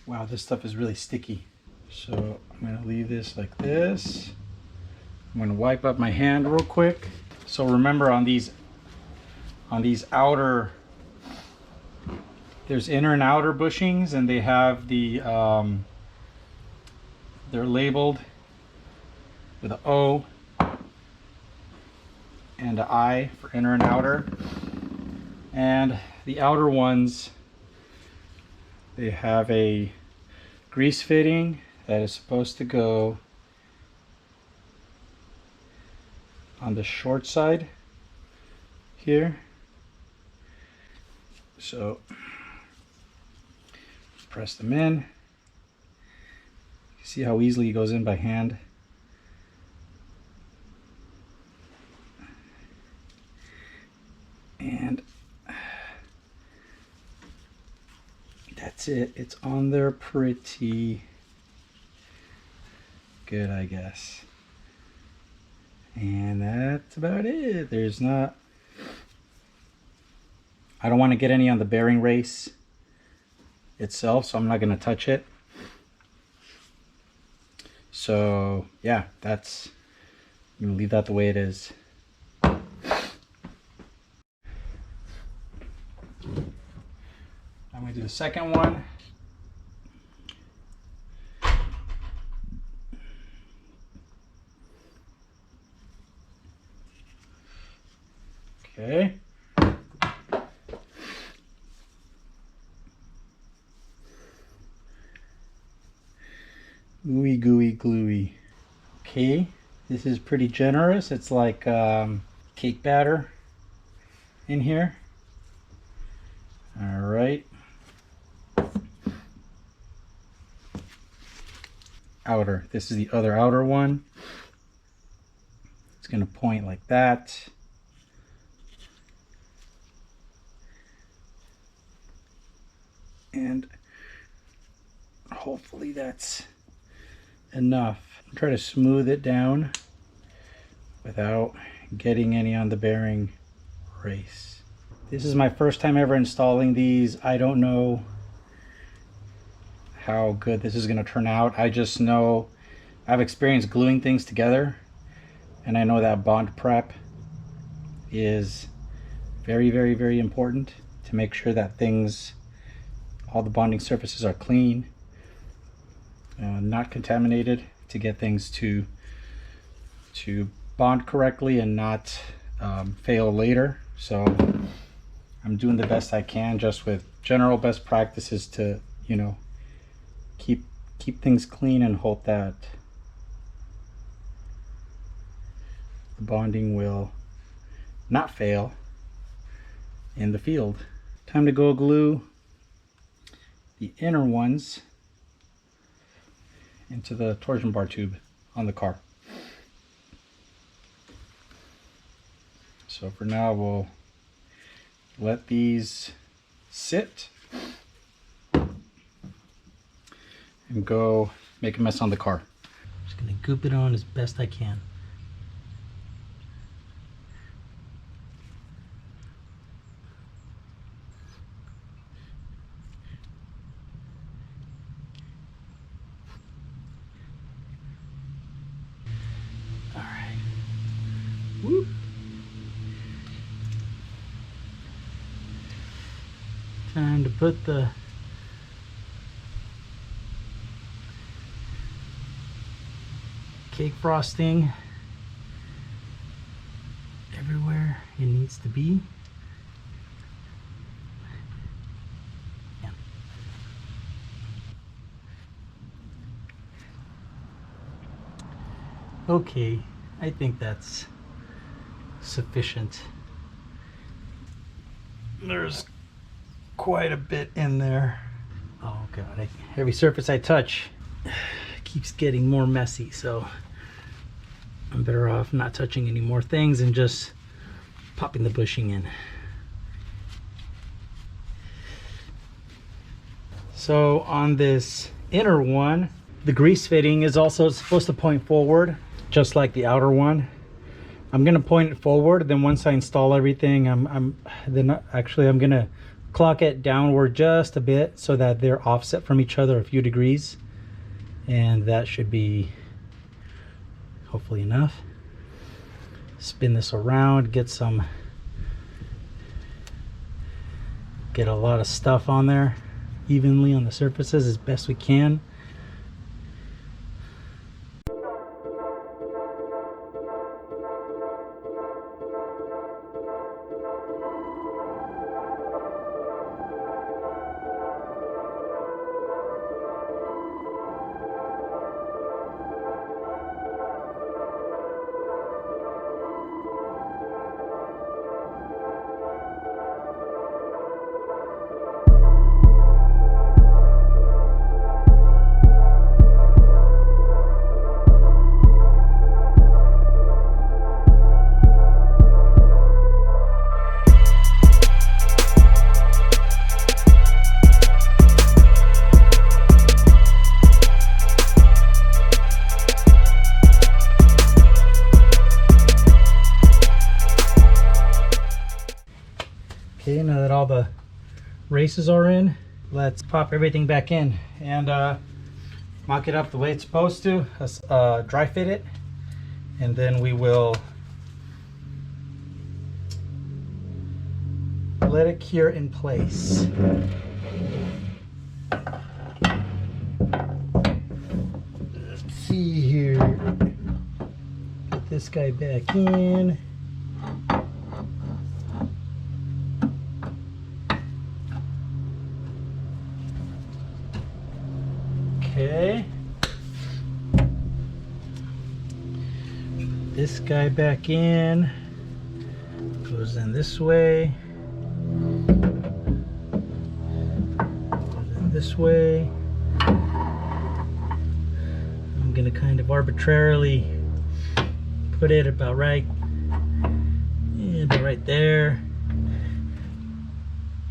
Wow, this stuff is really sticky. So I'm gonna leave this like this. I'm gonna wipe up my hand real quick. So remember, on these outer, there's inner and outer bushings, and they have the they're labeled with an O and an I for inner and outer. And the outer ones, they have a grease fitting that is supposed to go on the short side here. So press them in. See how easily it goes in by hand. And that's it. It's on there pretty good, I guess. And that's about it. There's not, I don't want to get any on the bearing race itself, so I'm not going to touch it. So yeah, that's, I'm going to leave that the way it is. I'm going to do the second one. Okay. Ooey gooey gluey. Okay, this is pretty generous. It's like cake batter in here. All right. Outer. This is the other outer one. It's going to point like that. And hopefully that's enough. Try to smooth it down without getting any on the bearing race. This is my first time ever installing these. I don't know how good this is going to turn out. I just know I've experienced gluing things together, and I know that bond prep is very, very, very important to make sure that things, all the bonding surfaces are clean, not contaminated, to get things to bond correctly and not fail later. So I'm doing the best I can, just with general best practices, to, you know, keep things clean and hope that the bonding will not fail in the field. Time to go glue the inner ones into the torsion bar tube on the car. So for now, we'll let these sit and go make a mess on the car. Just gonna goop it on as best I can. All right. Whoop. Time to put the cake frosting everywhere it needs to be. Yeah. Okay, I think that's sufficient. There's quite a bit in there. Oh god, every surface I touch keeps getting more messy, so I'm better off not touching any more things and just popping the bushing in. So on this inner one, the grease fitting is also supposed to point forward, just like the outer one. I'm gonna point it forward, then once I install everything, I'm gonna clock it downward just a bit so that they're offset from each other a few degrees, and that should be hopefully enough. Spin this around, get a lot of stuff on there evenly on the surfaces as best we can. Okay, now that all the races are in, let's pop everything back in and mock it up the way it's supposed to. Let's dry fit it, and then we will let it cure in place. Let's see here. Put this guy back in. Okay. This guy back in. Goes in this way. Goes in this way. I'm gonna kind of arbitrarily put it about right. Yeah, about right there.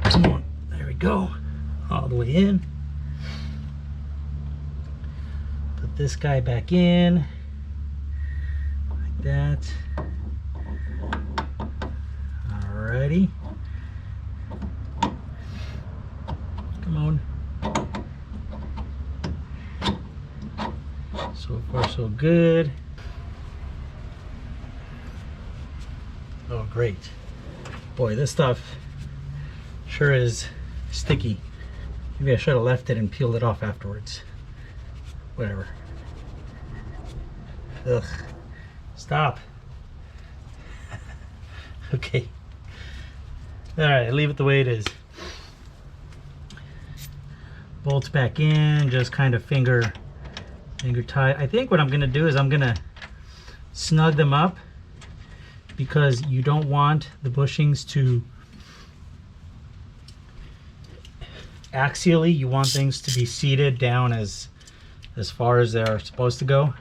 Come on. There we go. All the way in. This guy back in like that. Alrighty, come on. So far so good. Oh great, boy, this stuff sure is sticky. Maybe I should have left it and peeled it off afterwards. Whatever. Ugh. Stop. Okay. Alright, leave it the way it is. Bolts back in, just kind of finger tight. I think what I'm gonna do is I'm gonna snug them up, because you don't want the bushings to axially, you want things to be seated down as far as they're supposed to go.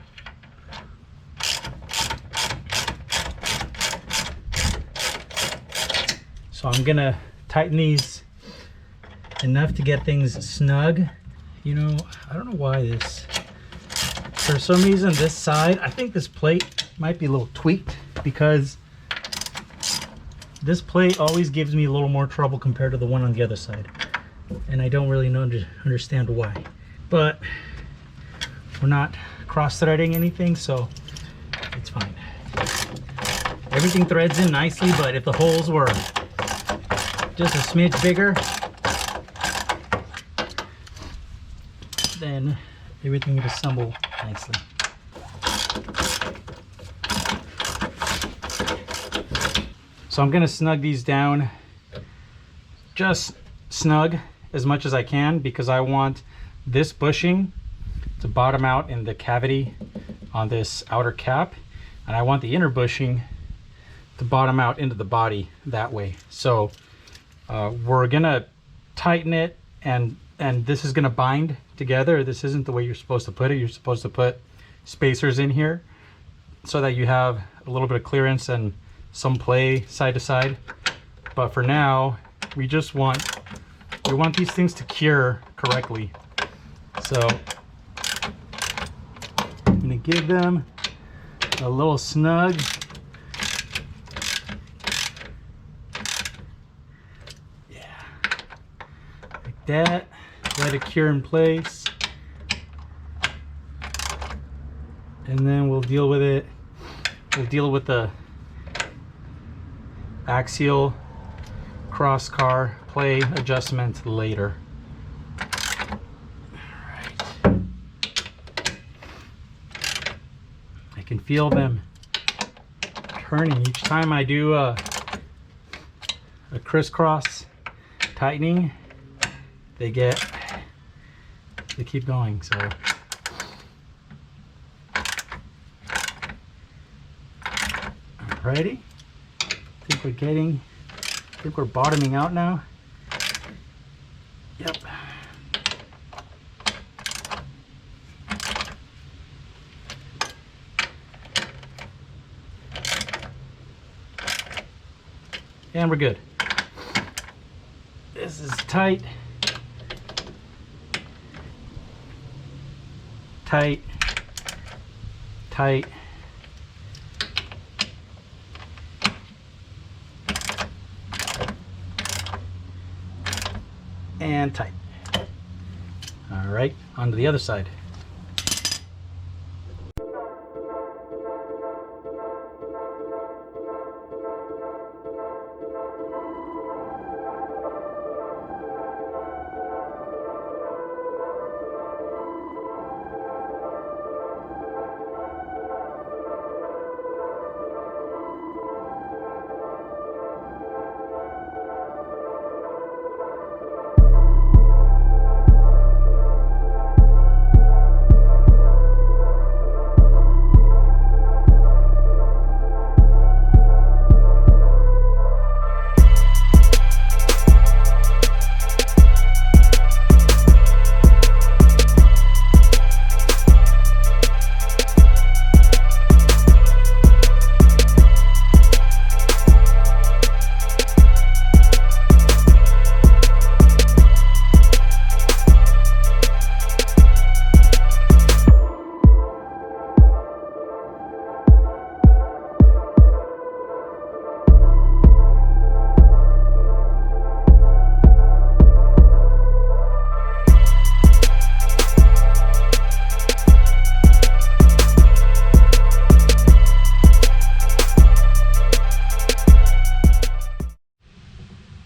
So I'm gonna tighten these enough to get things snug. You know, I don't know why this, for some reason this side, I think this plate might be a little tweaked, because this plate always gives me a little more trouble compared to the one on the other side, and I don't really understand why. But we're not cross-threading anything, so it's fine. Everything threads in nicely, but if the holes were just a smidge bigger, then everything would assemble nicely. So I'm gonna snug these down, just snug as much as I can, because I want this bushing to bottom out in the cavity on this outer cap, and I want the inner bushing to bottom out into the body that way. So we're gonna tighten it, and this is gonna bind together. This isn't the way you're supposed to put it. You're supposed to put spacers in here so that you have a little bit of clearance and some play side to side. But for now, we want these things to cure correctly. So I'm gonna give them a little snug. Yeah, like that. Let it cure in place, and then we'll deal with it. We'll deal with the axial cross car play adjustment later. Alright. I can feel them turning each time I do a crisscross tightening. They keep going. So alrighty. I think we're bottoming out now. Yep. And we're good. This is tight. Tight. Tight. And tight. All right, on to the other side.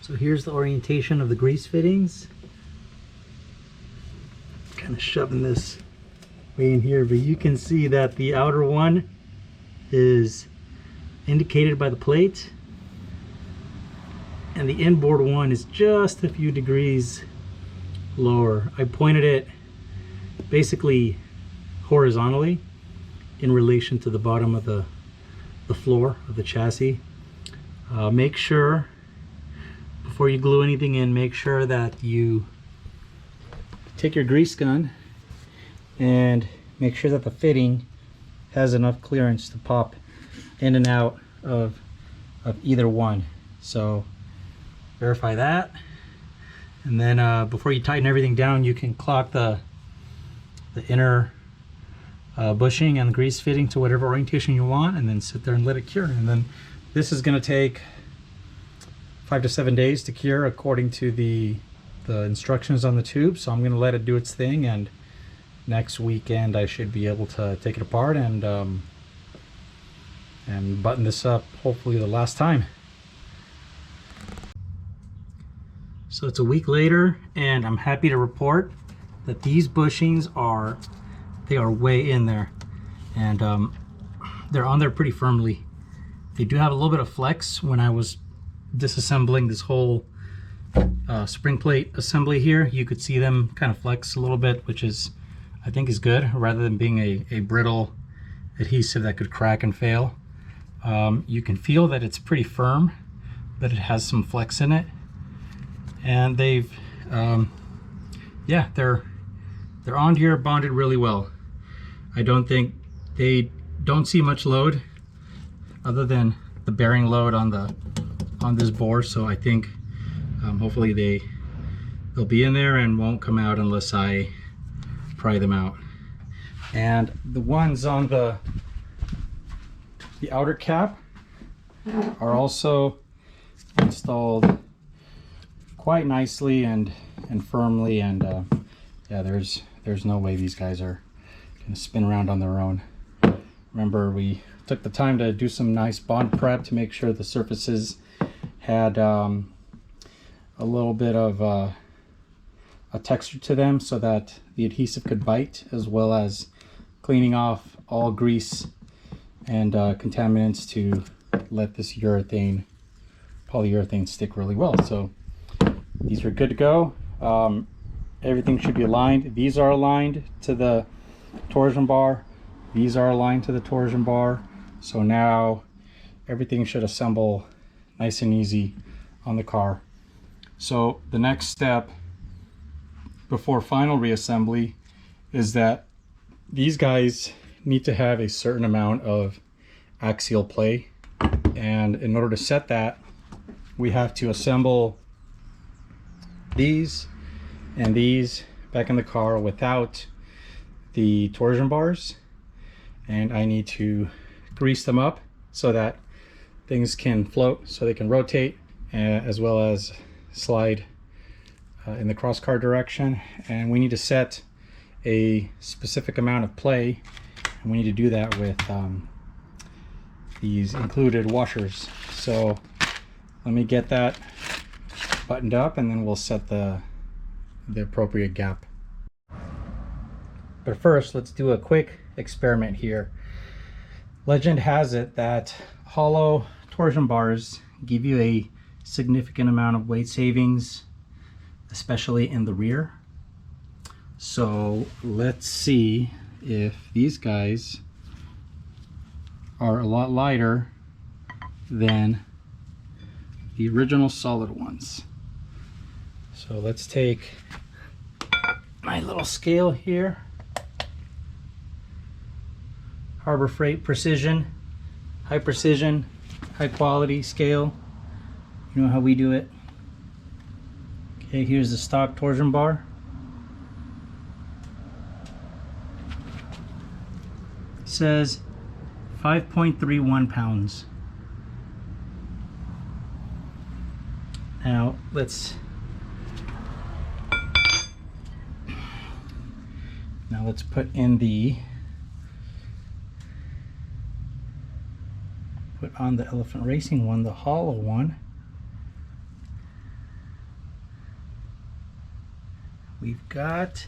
So here's the orientation of the grease fittings. Kind of shoving this way in here, but you can see that the outer one is indicated by the plate, and the inboard one is just a few degrees lower. I pointed it basically horizontally in relation to the bottom of the floor of the chassis. Make sure, before you glue anything in, make sure that you take your grease gun and make sure that the fitting has enough clearance to pop in and out of either one. So verify that, and then before you tighten everything down, you can clock the inner bushing and the grease fitting to whatever orientation you want, and then sit there and let it cure. And then this is going to take 5 to 7 days to cure according to the instructions on the tube. So I'm going to let it do its thing, and next weekend I should be able to take it apart and button this up, hopefully the last time. So it's a week later, and I'm happy to report that these bushings are way in there. and they're on there pretty firmly. They do have a little bit of flex. When I was disassembling this whole spring plate assembly here, you could see them kind of flex a little bit, which is, I think, is good, rather than being a brittle adhesive that could crack and fail. You can feel that it's pretty firm, but it has some flex in it. And they've yeah, they're on here, bonded really well. I don't think they don't see much load other than the bearing load on this bore, so I think hopefully they'll be in there and won't come out unless I pry them out. And the ones on the outer cap are also installed quite nicely and firmly, and yeah, there's no way these guys are gonna spin around on their own. Remember, we took the time to do some nice bond prep to make sure the surfaces had a little bit of a texture to them so that the adhesive could bite, as well as cleaning off all grease and contaminants to let this polyurethane stick really well. So these are good to go. Everything should be aligned. These are aligned to the torsion bar. These are aligned to the torsion bar. So now everything should assemble nice and easy on the car. So the next step before final reassembly is that these guys need to have a certain amount of axial play, and in order to set that, we have to assemble these and these back in the car without the torsion bars, and I need to grease them up so that things can float, so they can rotate, as well as slide in the crosscar direction. And we need to set a specific amount of play, and we need to do that with these included washers. So let me get that buttoned up, and then we'll set the appropriate gap. But first, let's do a quick experiment here. Legend has it that hollow torsion bars give you a significant amount of weight savings, especially in the rear. So let's see if these guys are a lot lighter than the original solid ones. So let's take my little scale here, Harbor Freight precision, high quality scale. You know how we do it. Okay, here's the stock torsion bar. It says 5.31 pounds. Now let's put on the Elephant Racing one, the hollow one. We've got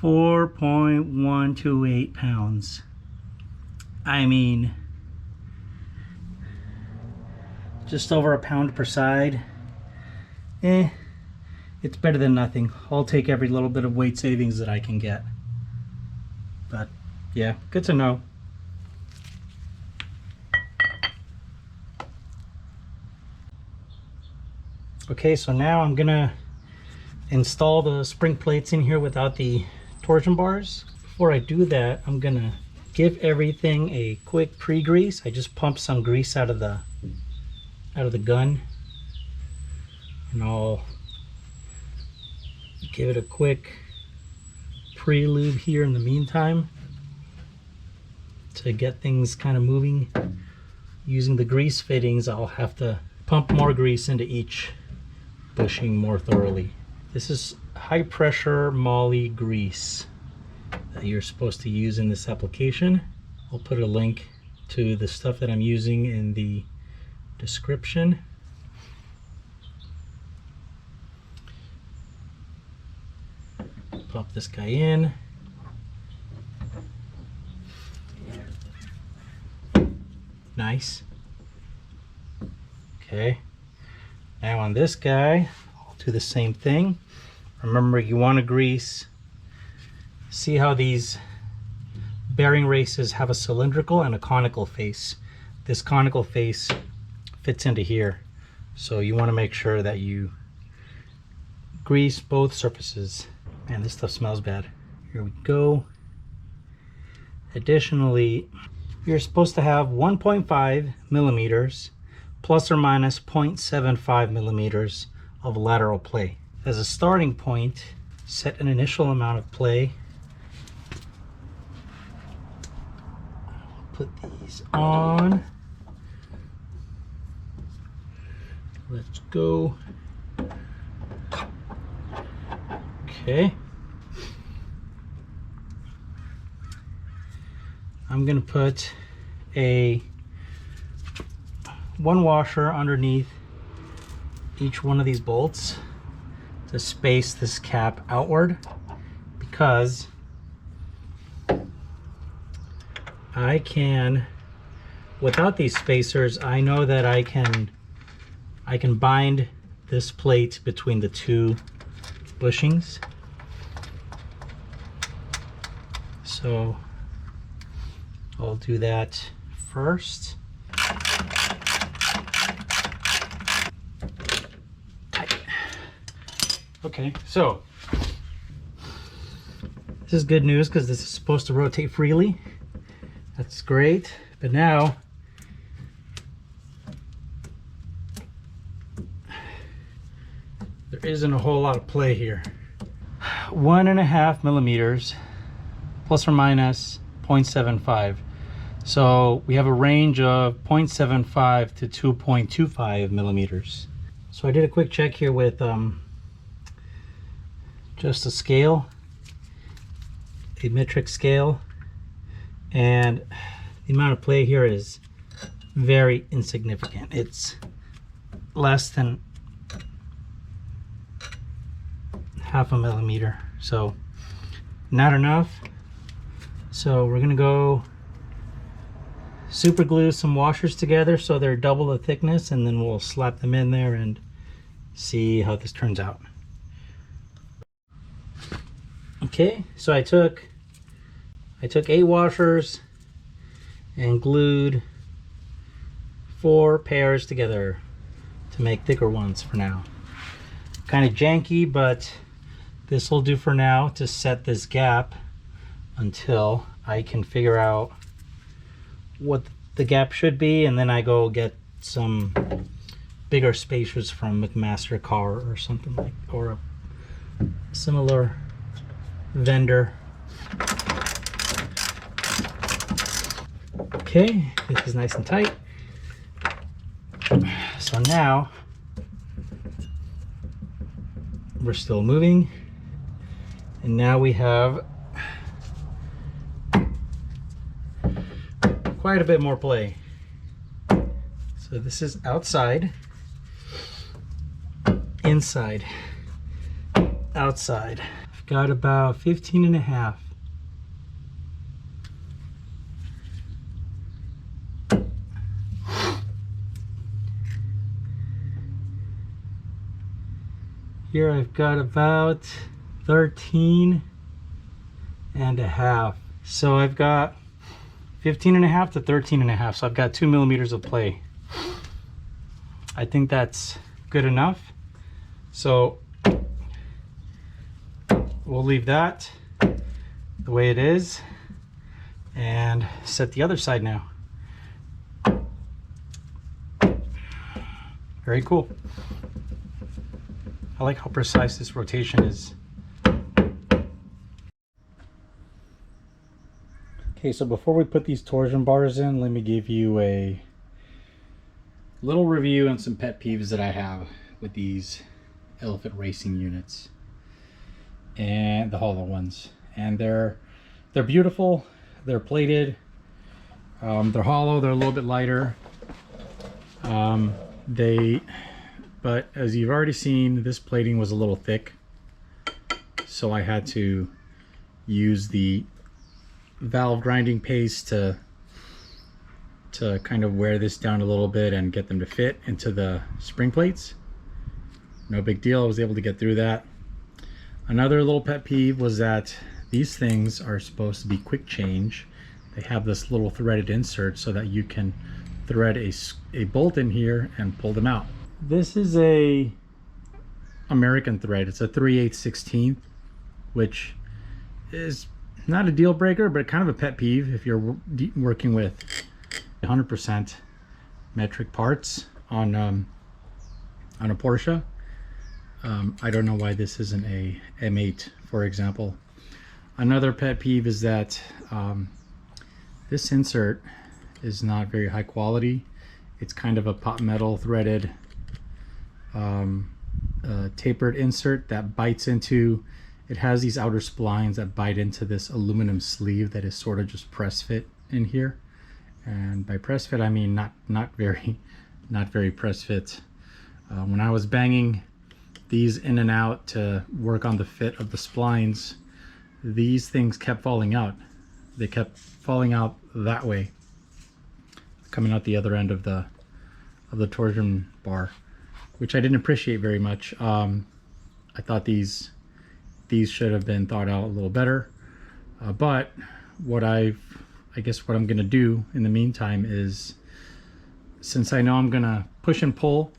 4.128 pounds. I mean, just over a pound per side. It's better than nothing. I'll take every little bit of weight savings that I can get. But yeah, good to know. Okay, so now I'm gonna install the spring plates in here without the torsion bars. Before I do that, I'm gonna give everything a quick pre-grease. I just pumped some grease out of the gun, and I'll give it a quick pre-lube here in the meantime to get things kind of moving. Using the grease fittings, I'll have to pump more grease into each bushing more thoroughly. This is high pressure moly grease that you're supposed to use in this application. I'll put a link to the stuff that I'm using in the description. Pop this guy in. Nice. Okay. Now on this guy, I'll do the same thing. Remember, you want to grease. See how these bearing races have a cylindrical and a conical face. This conical face fits into here. So you want to make sure that you grease both surfaces. Man, this stuff smells bad. Here we go. Additionally, you're supposed to have 1.5 millimeters plus or minus 0.75 millimeters of lateral play. As a starting point, set an initial amount of play. Put these on. Let's go. Okay. I'm gonna put one washer underneath each one of these bolts to space this cap outward, because I can, without these spacers, I know that I can bind this plate between the two bushings. So I'll do that first. Okay, so this is good news because this is supposed to rotate freely. That's great. But now there isn't a whole lot of play here. 1.5 millimeters plus or minus 0.75. So we have a range of 0.75 to 2.25 millimeters. So I did a quick check here with just a scale, a metric scale, and the amount of play here is very insignificant. It's less than half a millimeter, so not enough. So we're gonna go super glue some washers together so they're double the thickness, and then we'll slap them in there and see how this turns out. Okay, so I took 8 washers and glued 4 pairs together to make thicker ones for now. Kind of janky, but this will do for now to set this gap until I can figure out what the gap should be, and then I go get some bigger spacers from McMaster Car or something like, or a similar vendor. Okay, this is nice and tight. So now we're still moving, and now we have quite a bit more play. So this is outside, inside, outside. I've got about 15.5. Here I've got about 13.5. So I've got 15.5 to 13.5. So I've got 2 millimeters of play. I think that's good enough. So we'll leave that the way it is and set the other side now. Very cool. I like how precise this rotation is. Okay, so before we put these torsion bars in, let me give you a little review on some pet peeves that I have with these elephant racing units and the hollow ones. And they're beautiful, they're plated, they're hollow, they're a little bit lighter. But as you've already seen, this plating was a little thick, so I had to use the valve grinding paste to to kind of wear this down a little bit and get them to fit into the spring plates. No big deal, I was able to get through that. Another little pet peeve was that these things are supposed to be quick change. They have this little threaded insert so that you can thread a bolt in here and pull them out. This is a American thread. It's a 3/8/16, which is not a deal breaker, but kind of a pet peeve if you're working with 100% metric parts on a Porsche. I don't know why this isn't a M8, for example. Another pet peeve is that this insert is not very high quality. It's kind of a pot metal threaded tapered insert that bites into, it has these outer splines that bite into this aluminum sleeve that is sort of just press fit in here. And by press fit I mean not very press fit. When I was banging these in and out to work on the fit of the splines, these things kept falling out. They kept falling out that way, coming out the other end of the torsion bar, which I didn't appreciate very much. I thought these should have been thought out a little better. But what I guess what I'm gonna do in the meantime is, since I know I'm gonna push and pull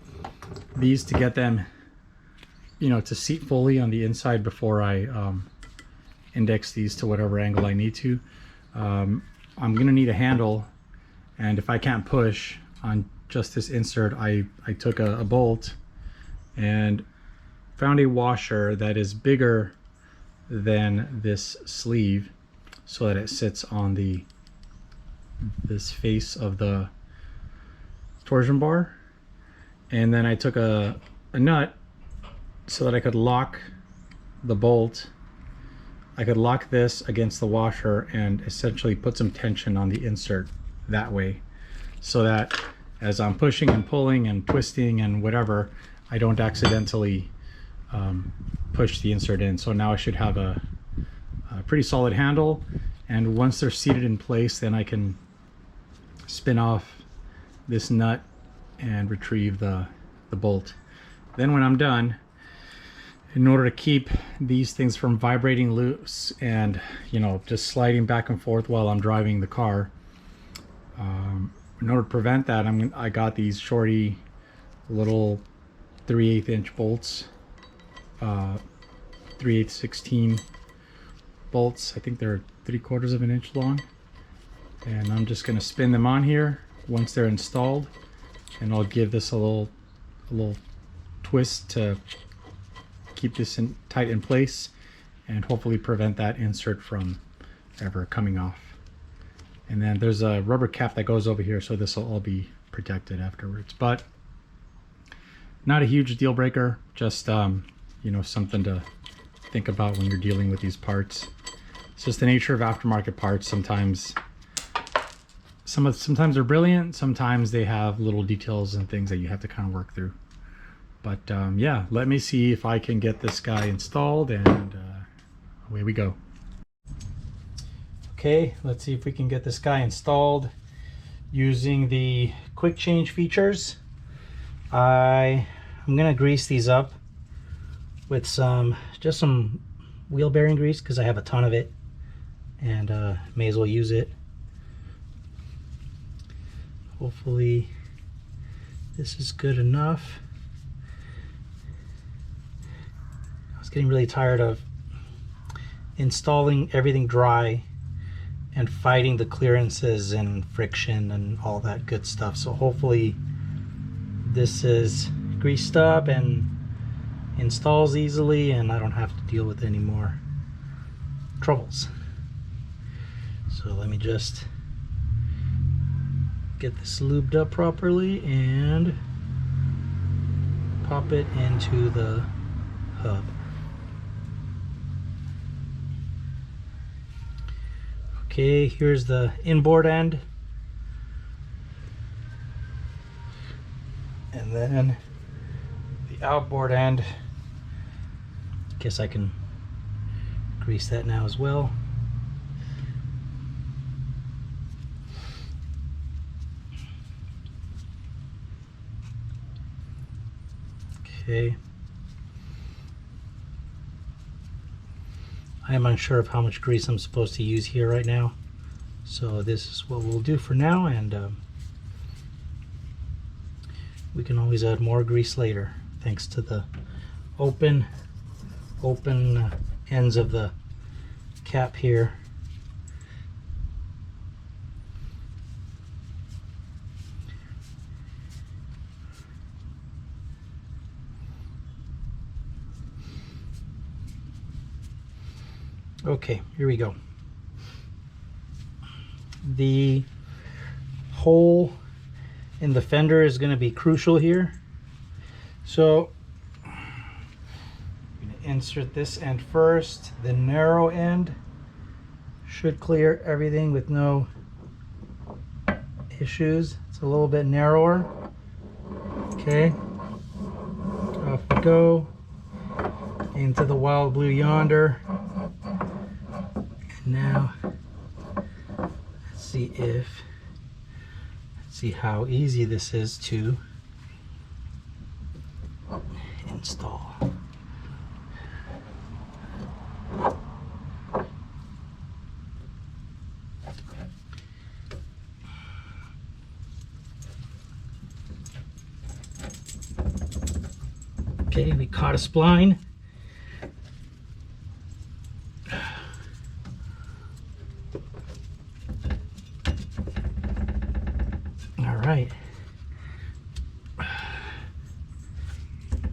these to get them, you know, to seat fully on the inside before I index these to whatever angle I need to, I'm gonna need a handle. And if I can't push on just this insert, I took a bolt and found a washer that is bigger than this sleeve so that it sits on this face of the torsion bar. And then I took a nut so that I could lock the bolt. I could lock this against the washer and essentially put some tension on the insert that way, so that as I'm pushing and pulling and twisting and whatever, I don't accidentally push the insert in. So now I should have a pretty solid handle, and once they're seated in place, then I can spin off this nut and retrieve the bolt. Then when I'm done, in order to keep these things from vibrating loose and, you know, just sliding back and forth while I'm driving the car, in order to prevent that, I got these shorty little 3/8 inch bolts, 3/8/16 bolts. I think they're 3/4 of an inch long, and I'm just going to spin them on here once they're installed, and I'll give this a little twist to keep this tight in place and hopefully prevent that insert from ever coming off. And then there's a rubber cap that goes over here, so this will all be protected afterwards. But not a huge deal breaker, just you know, something to think about when you're dealing with these parts. It's just the nature of aftermarket parts. Sometimes they're brilliant, sometimes they have little details and things that you have to kind of work through. But yeah, let me see if I can get this guy installed, and away we go. Okay, let's see if we can get this guy installed using the quick change features. I'm gonna grease these up with just some wheel bearing grease because I have a ton of it, and may as well use it. Hopefully this is good enough. I was getting really tired of installing everything dry and fighting the clearances and friction and all that good stuff. So hopefully this is greased up and installs easily, and I don't have to deal with any more troubles. So let me just get this lubed up properly and pop it into the hub. Okay, here's the inboard end, and then the outboard end. Guess I can grease that now as well. Okay. I am unsure of how much grease I'm supposed to use here right now. So this is what we'll do for now, and we can always add more grease later, thanks to the open ends of the cap here. Okay, here we go. The hole in the fender is going to be crucial here. So I'm going to insert this end first. The narrow end should clear everything with no issues. It's a little bit narrower. Okay, off we go into the wild blue yonder. And now let's see how easy this is to install. Okay, we caught a spline. Right.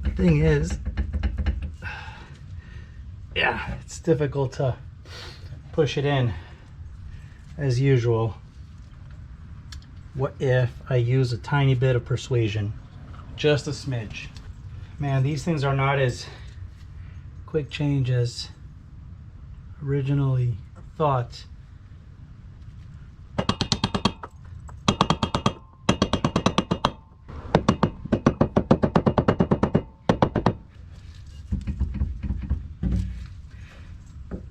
The thing is, yeah, it's difficult to push it in as usual. What if I use a tiny bit of persuasion? Just a smidge. Man, these things are not as quick change as originally thought.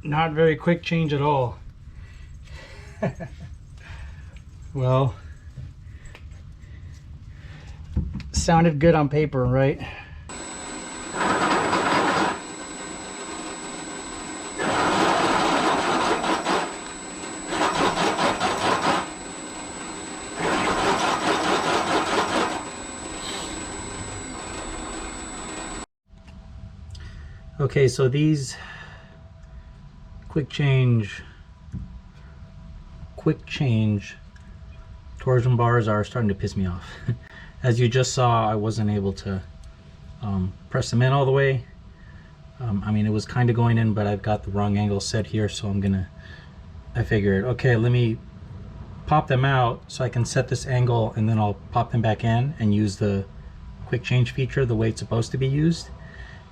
Not very quick change at all. Well, sounded good on paper, right? Okay, so these quick change torsion bars are starting to piss me off. As you just saw, I wasn't able to press them in all the way. I mean, it was kind of going in, but I've got the wrong angle set here, so I figured, okay, let me pop them out so I can set this angle, and then I'll pop them back in and use the quick change feature the way it's supposed to be used.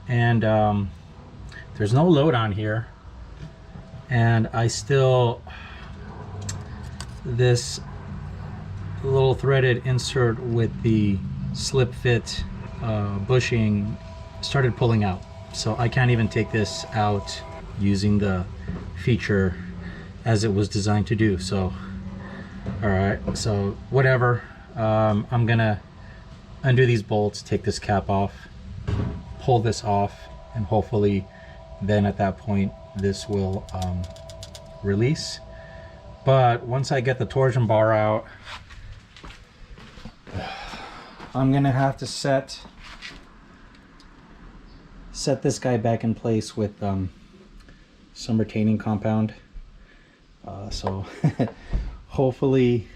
And there's no load on here, and I still, this little threaded insert with the slip fit bushing started pulling out, so I can't even take this out using the feature as it was designed to do. So all right, so whatever, I'm gonna undo these bolts, take this cap off, pull this off, and hopefully then at that point this will release. But once I get the torsion bar out, I'm gonna have to set this guy back in place with some retaining compound. So hopefully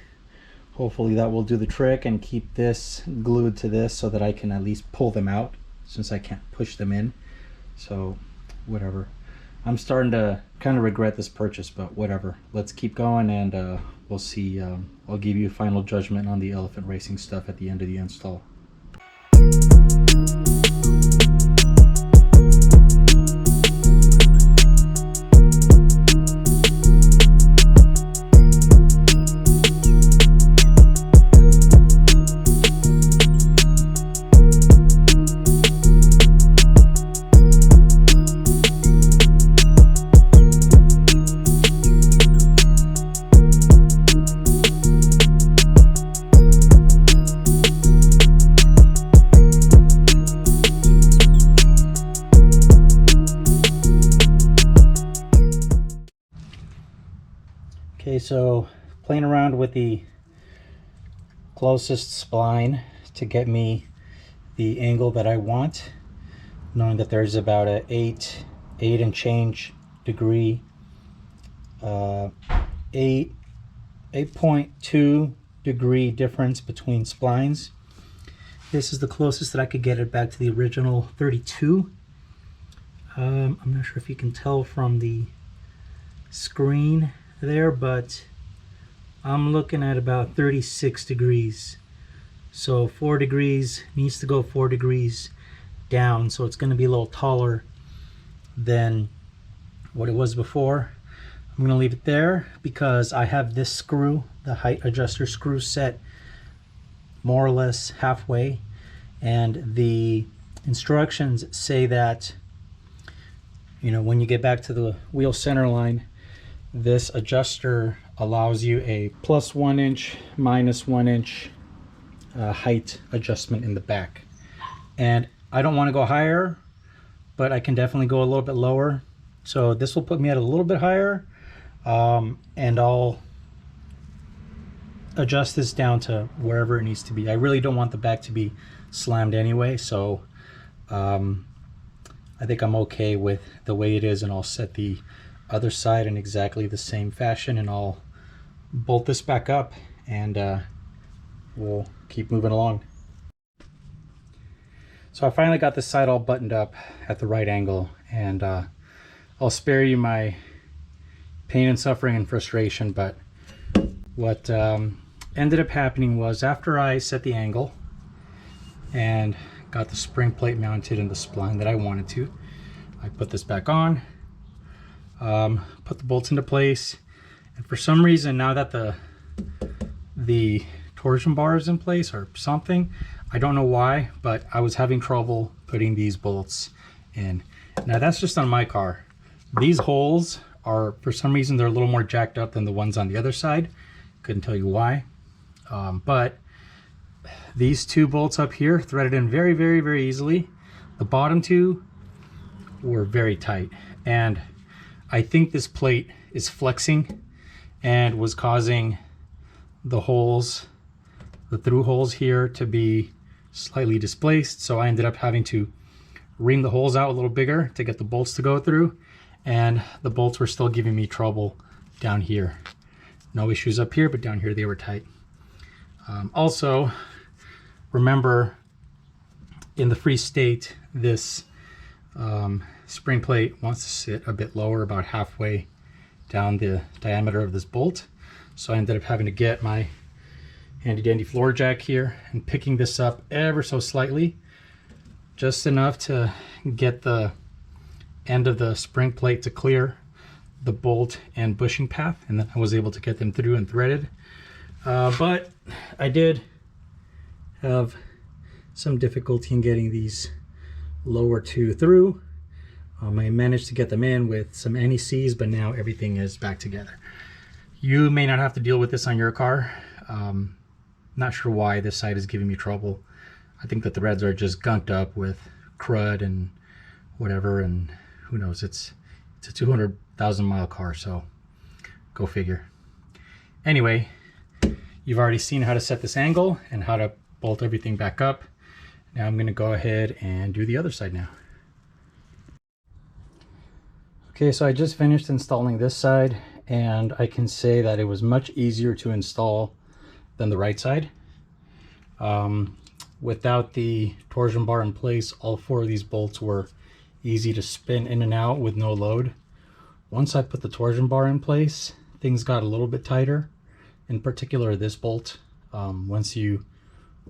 that will do the trick and keep this glued to this so that I can at least pull them out, since I can't push them in. So whatever, I'm starting to kind of regret this purchase, but whatever, let's keep going, and we'll see. I'll give you a final judgment on the elephant racing stuff at the end of the install. so playing around with the closest spline to get me the angle that I want, knowing that there's about a 8 and change degree, 8.2 degree difference between splines. This is the closest that I could get it back to the original 32. I'm not sure if you can tell from the screen there, but I'm looking at about 36 degrees. So 4 degrees needs to go 4 degrees down, so it's going to be a little taller than what it was before. I'm going to leave it there because I have this screw, the height adjuster screw, set more or less halfway, and the instructions say that, you know, when you get back to the wheel center line, this adjuster allows you a +1 inch, -1 inch height adjustment in the back. And I don't want to go higher, but I can definitely go a little bit lower. So this will put me at a little bit higher, and I'll adjust this down to wherever it needs to be. I really don't want the back to be slammed anyway, so I think I'm okay with the way it is, and I'll set the other side in exactly the same fashion, and I'll bolt this back up, and we'll keep moving along. So I finally got this side all buttoned up at the right angle, and I'll spare you my pain and suffering and frustration, but what ended up happening was, after I set the angle and got the spring plate mounted in the spline that I wanted to, I put this back on, put the bolts into place, and for some reason, now that the torsion bar is in place or something, I don't know why, but I was having trouble putting these bolts in. Now that's just on my car. These holes are, for some reason, they're a little more jacked up than the ones on the other side. Couldn't tell you why. But these two bolts up here threaded in very, very, very easily. The bottom two were very tight, and I think this plate is flexing and was causing the holes, the through holes here, to be slightly displaced. So I ended up having to ream the holes out a little bigger to get the bolts to go through, and the bolts were still giving me trouble down here. No issues up here, but down here they were tight. Also, remember, in the free state, this spring plate wants to sit a bit lower, about halfway down the diameter of this bolt. So I ended up having to get my handy dandy floor jack here and picking this up ever so slightly, just enough to get the end of the spring plate to clear the bolt and bushing path, and then I was able to get them through and threaded. But I did have some difficulty in getting these lower two through. I managed to get them in with some anti-seize, but now everything is back together. You may not have to deal with this on your car. Not sure why this side is giving me trouble. I think the threads are just gunked up with crud and whatever, and who knows, it's a 200,000 mile car, so go figure. Anyway, you've already seen how to set this angle and how to bolt everything back up. Now I'm going to go ahead and do the other side now. Okay, so I just finished installing this side, and I can say that it was much easier to install than the right side. Without the torsion bar in place, all four of these bolts were easy to spin in and out with no load. Once I put the torsion bar in place, things got a little bit tighter. In particular, this bolt. Once you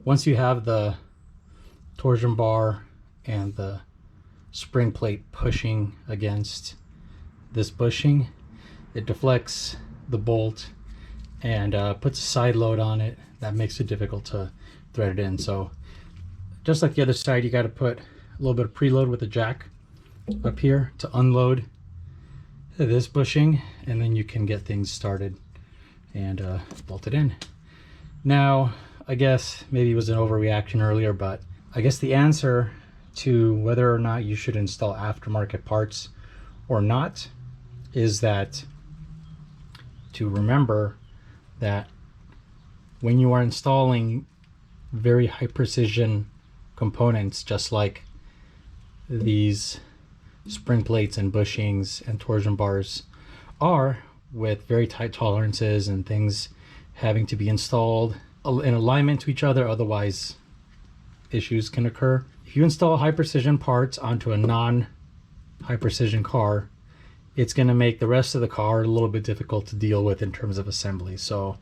have the torsion bar and the spring plate pushing against this bushing, it deflects the bolt and puts a side load on it that makes it difficult to thread it in. So just like the other side, you got to put a little bit of preload with the jack up here to unload this bushing, and then you can get things started and bolt it in. Now, I guess maybe it was an overreaction earlier, but I guess the answer to whether or not you should install aftermarket parts or not is that to remember that when you are installing very high precision components, just like these spring plates and bushings and torsion bars are, with very tight tolerances and things having to be installed in alignment to each other, otherwise issues can occur. If you install high precision parts onto a non-high precision car, it's going to make the rest of the car a little bit difficult to deal with in terms of assembly. So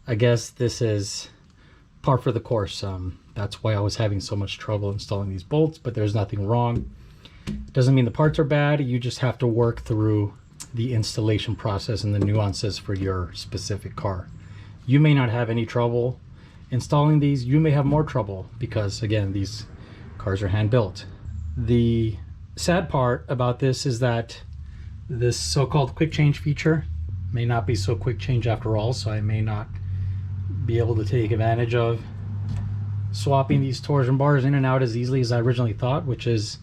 I guess this is par for the course. That's why I was having so much trouble installing these bolts, but there's nothing wrong. Doesn't mean the parts are bad. You just have to work through the installation process and the nuances for your specific car. You may not have any trouble installing these. You may have more trouble because, again, these cars are hand built. The sad part about this is that this so-called quick change feature may not be so quick change after all, so I may not be able to take advantage of swapping these torsion bars in and out as easily as I originally thought, which is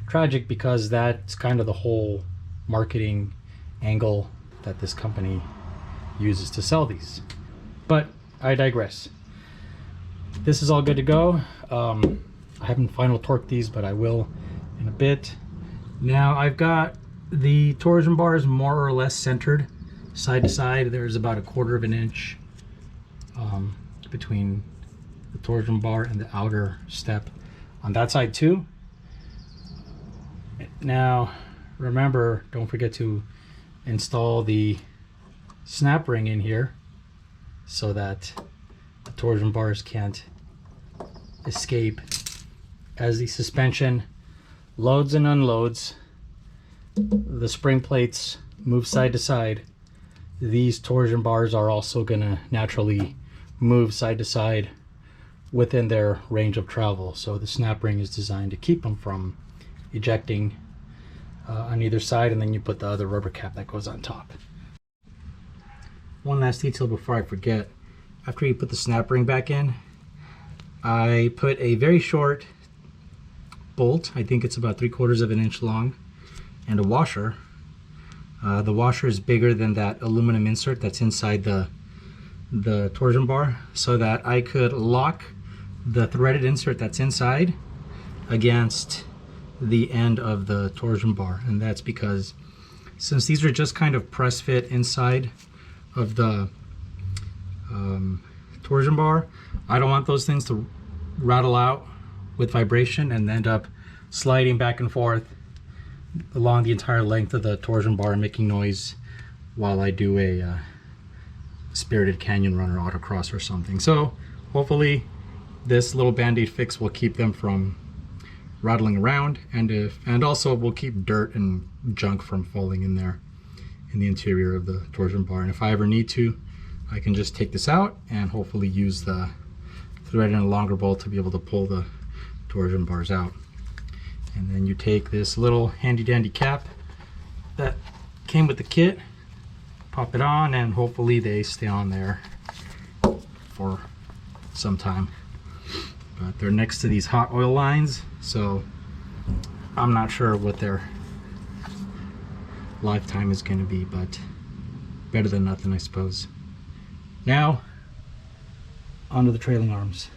tragic because that's kind of the whole marketing angle that this company uses to sell these. But I digress. This is all good to go. I haven't final torqued these, but I will in a bit. Now I've got the torsion bars more or less centered side to side. There's about 1/4 of an inch between the torsion bar and the outer step on that side too. Now remember, don't forget to install the snap ring in here so that the torsion bars can't escape. As the suspension loads and unloads, the spring plates move side to side. These torsion bars are also going to naturally move side to side within their range of travel. So the snap ring is designed to keep them from ejecting on either side, and then you put the other rubber cap that goes on top. One last detail before I forget. After you put the snap ring back in, I put a very short bolt, I think it's about 3/4 of an inch long, and a washer. The washer is bigger than that aluminum insert that's inside the torsion bar, so that I could lock the threaded insert that's inside against the end of the torsion bar. And that's because since these are just kind of press fit inside of the torsion bar, I don't want those things to rattle out with vibration and end up sliding back and forth along the entire length of the torsion bar and making noise while I do a spirited canyon run or autocross or something. So hopefully this little band-aid fix will keep them from rattling around, and also will keep dirt and junk from falling in there in the interior of the torsion bar. And if I ever need to, I can just take this out and hopefully use the thread and a longer bolt to be able to pull the torsion bars out. And then you take this little handy dandy cap that came with the kit, pop it on, and hopefully they stay on there for some time. But they're next to these hot oil lines, so I'm not sure what their lifetime is going to be, but better than nothing, I suppose. Now onto the trailing arms.